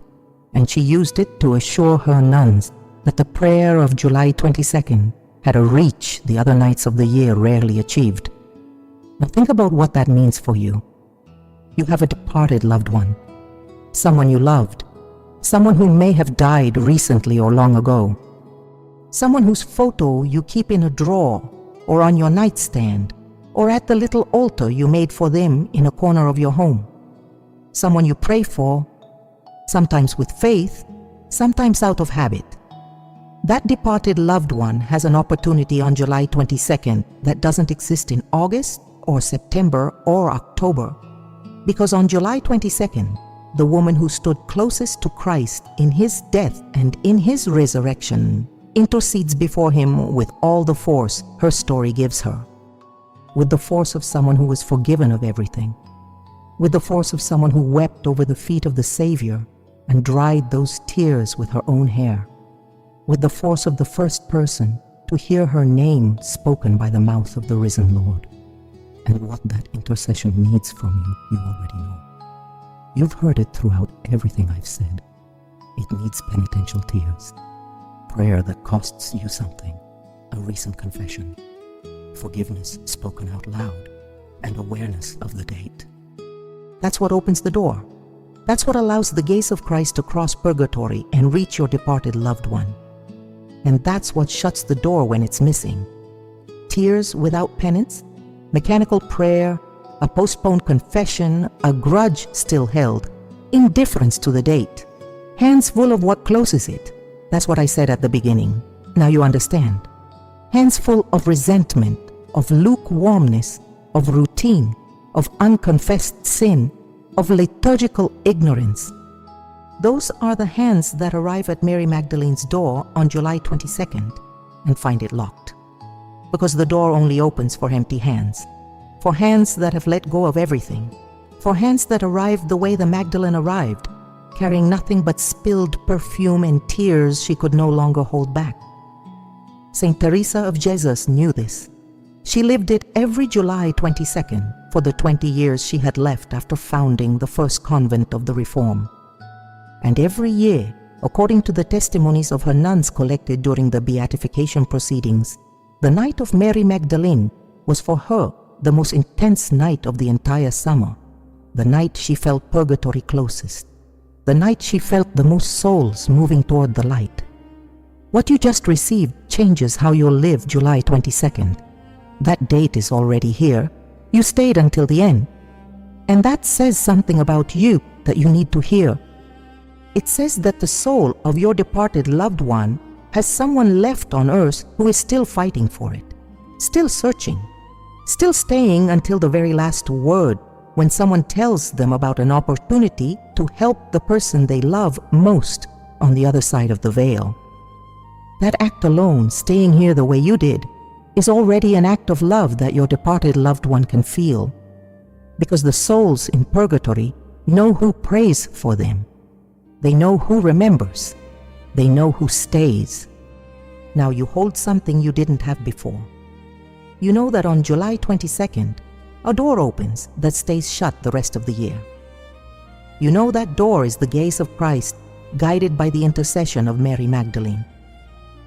and she used it to assure her nuns that the prayer of July 22nd had a reach the other nights of the year rarely achieved. Now think about what that means for you. You have a departed loved one, someone you loved, someone who may have died recently or long ago, someone whose photo you keep in a drawer or on your nightstand or at the little altar you made for them in a corner of your home, someone you pray for, sometimes with faith, sometimes out of habit. That departed loved one has an opportunity on July 22nd that doesn't exist in August or September or October, because on July 22nd, the woman who stood closest to Christ in his death and in his resurrection intercedes before him with all the force her story gives her, with the force of someone who was forgiven of everything, with the force of someone who wept over the feet of the Savior and dried those tears with her own hair, with the force of the first person to hear her name spoken by the mouth of the risen Lord. And what that intercession needs from you, you already know. You've heard it throughout everything I've said. It needs penitential tears, prayer that costs you something, a recent confession, forgiveness spoken out loud, and awareness of the date. That's what opens the door. That's what allows the gaze of Christ to cross purgatory and reach your departed loved one. And that's what shuts the door when it's missing. Tears without penance, mechanical prayer, a postponed confession, a grudge still held, indifference to the date, hands full of what closes it. That's what I said at the beginning. Now you understand. Hands full of resentment, of lukewarmness, of routine, of unconfessed sin, of liturgical ignorance. Those are the hands that arrive at Mary Magdalene's door on July 22nd and find it locked. Because the door only opens for empty hands, for hands that have let go of everything, for hands that arrived the way the Magdalene arrived, carrying nothing but spilled perfume and tears she could no longer hold back. Saint Teresa of Jesus knew this. She lived it every July 22nd for the 20 years she had left after founding the first convent of the Reform. And every year, according to the testimonies of her nuns collected during the beatification proceedings, the night of Mary Magdalene was for her the most intense night of the entire summer, the night she felt purgatory closest, the night she felt the most souls moving toward the light. What you just received changes how you'll live July 22nd. That date is already here, You stayed until the end. And that says something about you that you need to hear. It says that the soul of your departed loved one has someone left on earth who is still fighting for it, still searching, still staying until the very last word when someone tells them about an opportunity to help the person they love most on the other side of the veil. That act alone, staying here the way you did, is already an act of love that your departed loved one can feel, because the souls in purgatory know who prays for them. They know who remembers. They know who stays. Now you hold something you didn't have before. You know that on July 22nd, a door opens that stays shut the rest of the year. You know that door is the gaze of Christ, guided by the intercession of Mary Magdalene.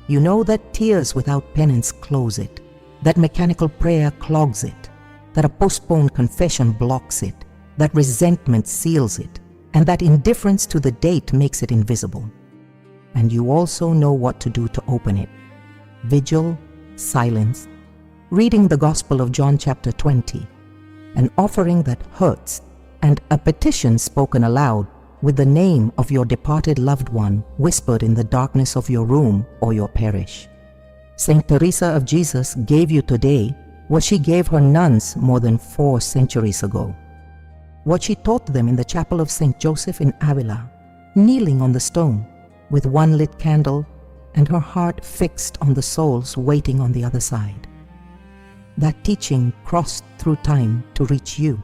You know that tears without penance close it, that mechanical prayer clogs it, that a postponed confession blocks it, that resentment seals it, and that indifference to the date makes it invisible. And you also know what to do to open it. Vigil, silence, reading the Gospel of John chapter 20, an offering that hurts, and a petition spoken aloud with the name of your departed loved one whispered in the darkness of your room or your parish. Saint Teresa of Jesus gave you today what she gave her nuns more than 4 centuries ago, what she taught them in the chapel of Saint Joseph in Avila, kneeling on the stone with one lit candle and her heart fixed on the souls waiting on the other side. That teaching crossed through time to reach you,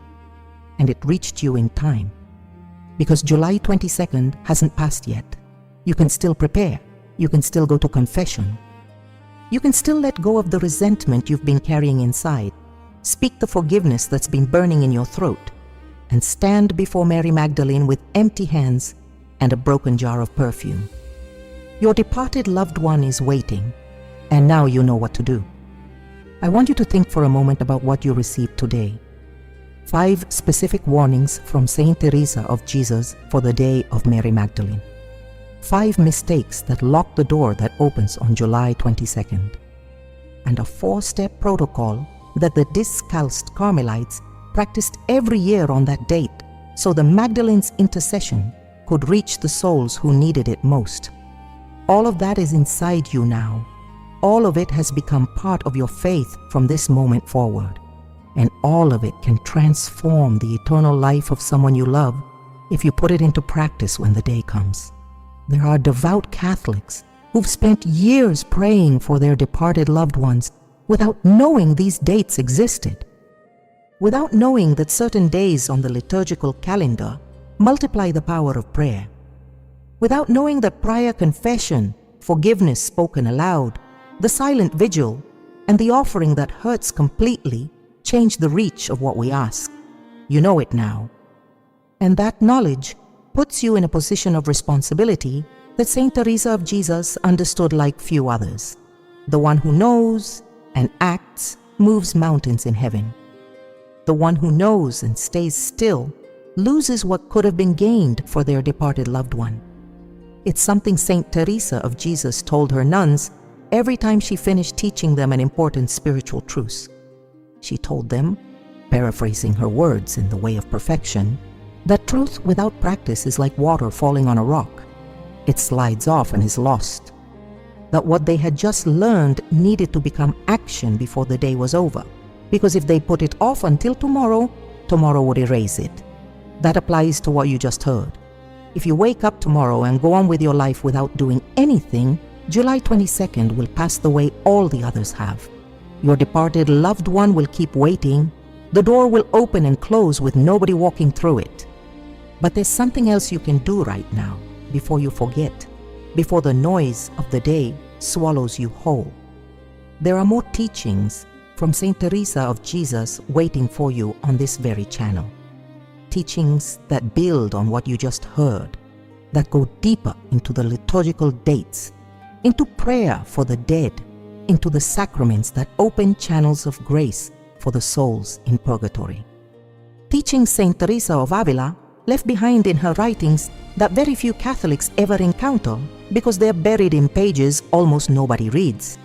and it reached you in time. Because July 22nd hasn't passed yet. You can still prepare. You can still go to confession. You can still let go of the resentment you've been carrying inside, speak the forgiveness that's been burning in your throat, and stand before Mary Magdalene with empty hands and a broken jar of perfume. Your departed loved one is waiting, and now you know what to do. I want you to think for a moment about what you received today. 5 specific warnings from Saint Teresa of Jesus for the day of Mary Magdalene. 5 mistakes that lock the door that opens on July 22nd. And a 4-step protocol that the discalced Carmelites practiced every year on that date so the Magdalene's intercession could reach the souls who needed it most. All of that is inside you now. All of it has become part of your faith from this moment forward. And all of it can transform the eternal life of someone you love if you put it into practice when the day comes. There are devout Catholics who've spent years praying for their departed loved ones without knowing these dates existed, without knowing that certain days on the liturgical calendar multiply the power of prayer, without knowing that prior confession, forgiveness spoken aloud, the silent vigil, and the offering that hurts completely change the reach of what we ask. You know it now. And that knowledge puts you in a position of responsibility that Saint Teresa of Jesus understood like few others. The one who knows and acts moves mountains in heaven. The one who knows and stays still loses what could have been gained for their departed loved one. It's something Saint Teresa of Jesus told her nuns every time she finished teaching them an important spiritual truth. She told them, paraphrasing her words in the way of perfection, that truth without practice is like water falling on a rock. It slides off and is lost. That what they had just learned needed to become action before the day was over, because if they put it off until tomorrow, tomorrow would erase it. That applies to what you just heard. If you wake up tomorrow and go on with your life without doing anything, July 22nd will pass the way all the others have. Your departed loved one will keep waiting. The door will open and close with nobody walking through it. But there's something else you can do right now, before you forget, before the noise of the day swallows you whole. There are more teachings from Saint Teresa of Jesus waiting for you on this very channel. Teachings that build on what you just heard, that go deeper into the liturgical dates, into prayer for the dead, into the sacraments that open channels of grace for the souls in purgatory. Teaching Saint Teresa of Avila left behind in her writings that very few Catholics ever encounter because they're buried in pages almost nobody reads.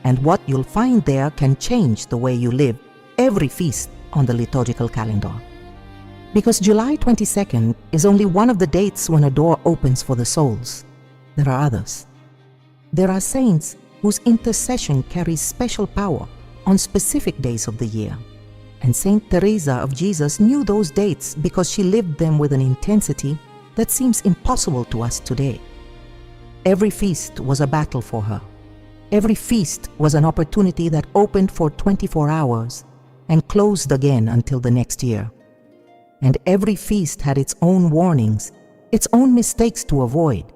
And what you'll find there can change the way you live every feast on the liturgical calendar. Because July 22nd is only one of the dates when a door opens for the souls. There are others. There are saints whose intercession carries special power on specific days of the year. And Saint Teresa of Jesus knew those dates because she lived them with an intensity that seems impossible to us today. Every feast was a battle for her. Every feast was an opportunity that opened for 24 hours and closed again until the next year. And every feast had its own warnings, its own mistakes to avoid,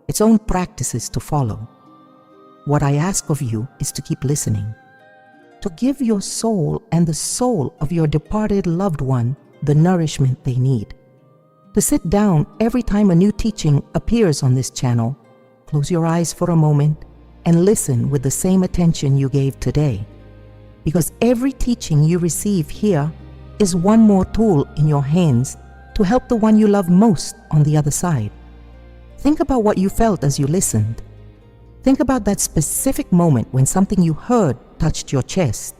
its own practices to follow. What I ask of you is to keep listening, to give your soul and the soul of your departed loved one the nourishment they need, to sit down every time a new teaching appears on this channel, close your eyes for a moment, and listen with the same attention you gave today. Because every teaching you receive here is one more tool in your hands to help the one you love most on the other side. Think about what you felt as you listened. Think about that specific moment when something you heard touched your chest.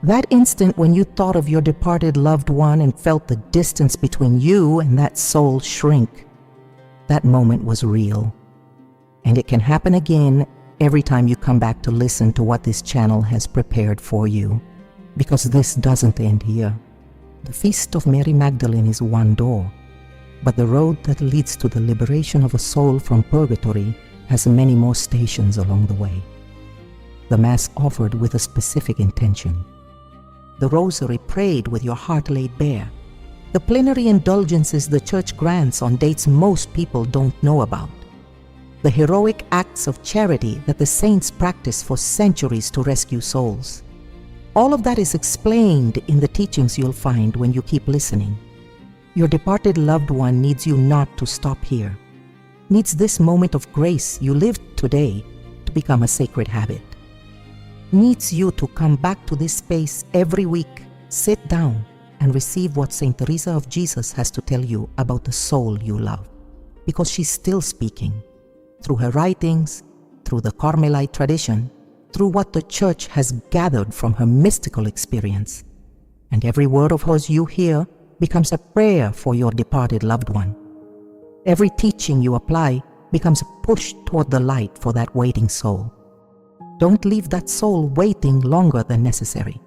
That instant when you thought of your departed loved one and felt the distance between you and that soul shrink. That moment was real. And it can happen again every time you come back to listen to what this channel has prepared for you. Because this doesn't end here. The Feast of Mary Magdalene is one door, but the road that leads to the liberation of a soul from purgatory has many more stations along the way. The Mass offered with a specific intention. The Rosary prayed with your heart laid bare. The plenary indulgences the Church grants on dates most people don't know about. The heroic acts of charity that the saints practice for centuries to rescue souls. All of that is explained in the teachings you'll find when you keep listening. Your departed loved one needs you not to stop here, needs this moment of grace you lived today to become a sacred habit, needs you to come back to this space every week, sit down, and receive what Saint Teresa of Jesus has to tell you about the soul you love, because she's still speaking, through her writings, through the Carmelite tradition, through what the Church has gathered from her mystical experience. And every word of hers you hear becomes a prayer for your departed loved one. Every teaching you apply becomes a push toward the light for that waiting soul. Don't leave that soul waiting longer than necessary.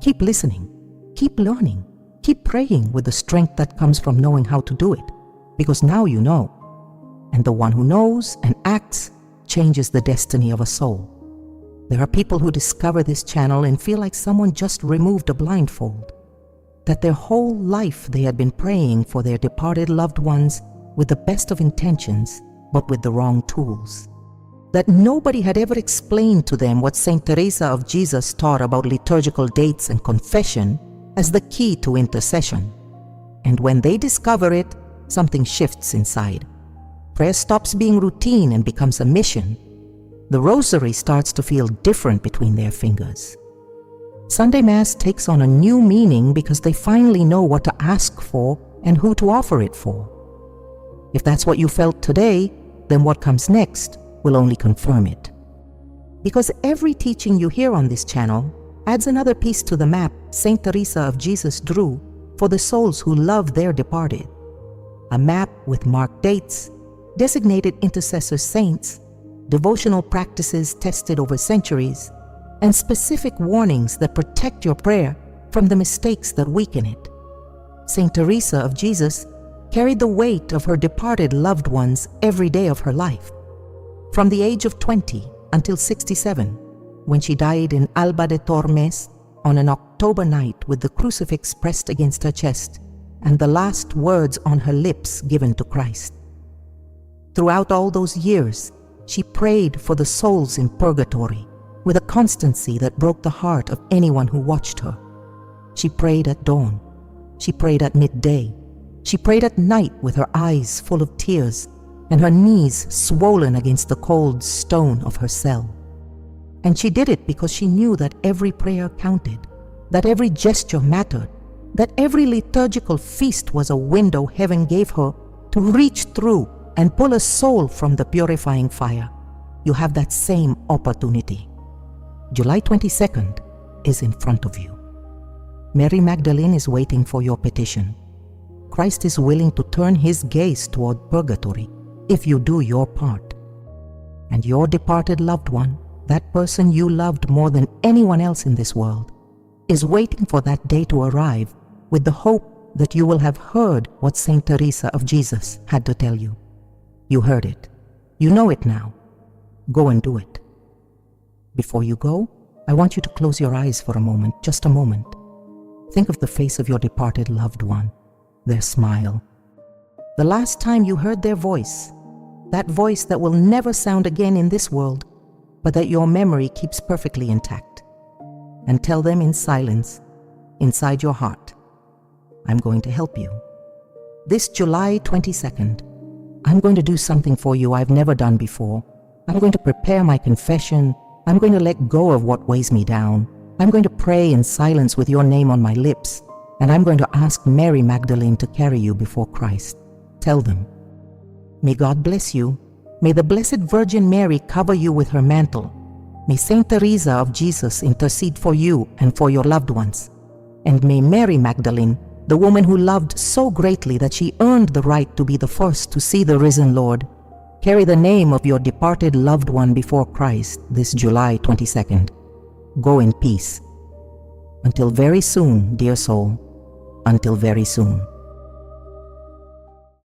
Keep listening, keep learning, keep praying with the strength that comes from knowing how to do it, because now you know. And the one who knows and acts changes the destiny of a soul. There are people who discover this channel and feel like someone just removed a blindfold, that their whole life they had been praying for their departed loved ones with the best of intentions, but with the wrong tools. That nobody had ever explained to them what Saint Teresa of Jesus taught about liturgical dates and confession as the key to intercession. And when they discover it, something shifts inside. Prayer stops being routine and becomes a mission. The Rosary starts to feel different between their fingers. Sunday Mass takes on a new meaning because they finally know what to ask for and who to offer it for. If that's what you felt today, then what comes next will only confirm it. Because every teaching you hear on this channel adds another piece to the map Saint Teresa of Jesus drew for the souls who love their departed. A map with marked dates, designated intercessor saints, devotional practices tested over centuries, and specific warnings that protect your prayer from the mistakes that weaken it. Saint Teresa of Jesus carried the weight of her departed loved ones every day of her life. From the age of 20 until 67, when she died in Alba de Tormes on an October night with the crucifix pressed against her chest and the last words on her lips given to Christ. Throughout all those years, she prayed for the souls in purgatory with a constancy that broke the heart of anyone who watched her. She prayed at dawn. She prayed at midday. She prayed at night with her eyes full of tears and her knees swollen against the cold stone of her cell. And she did it because she knew that every prayer counted, that every gesture mattered, that every liturgical feast was a window heaven gave her to reach through and pull a soul from the purifying fire. You have that same opportunity. July 22nd is in front of you. Mary Magdalene is waiting for your petition. Christ is willing to turn his gaze toward purgatory if you do your part. And your departed loved one, that person you loved more than anyone else in this world, is waiting for that day to arrive with the hope that you will have heard what Saint Teresa of Jesus had to tell you. You heard it. You know it now. Go and do it. Before you go, I want you to close your eyes for a moment, just a moment. Think of the face of your departed loved one, their smile. The last time you heard their voice, that voice that will never sound again in this world, but that your memory keeps perfectly intact. And tell them in silence, inside your heart, I'm going to help you. This July 22nd, I'm going to do something for you I've never done before. I'm going to prepare my confession. I'm going to let go of what weighs me down. I'm going to pray in silence with your name on my lips, and I'm going to ask Mary Magdalene to carry you before Christ. Tell them, may God bless you. May the Blessed Virgin Mary cover you with her mantle. May Saint Teresa of Jesus intercede for you and for your loved ones. And may Mary Magdalene, the woman who loved so greatly that she earned the right to be the first to see the risen Lord, carry the name of your departed loved one before Christ this July 22nd. Go in peace. Until very soon, dear soul. Until very soon.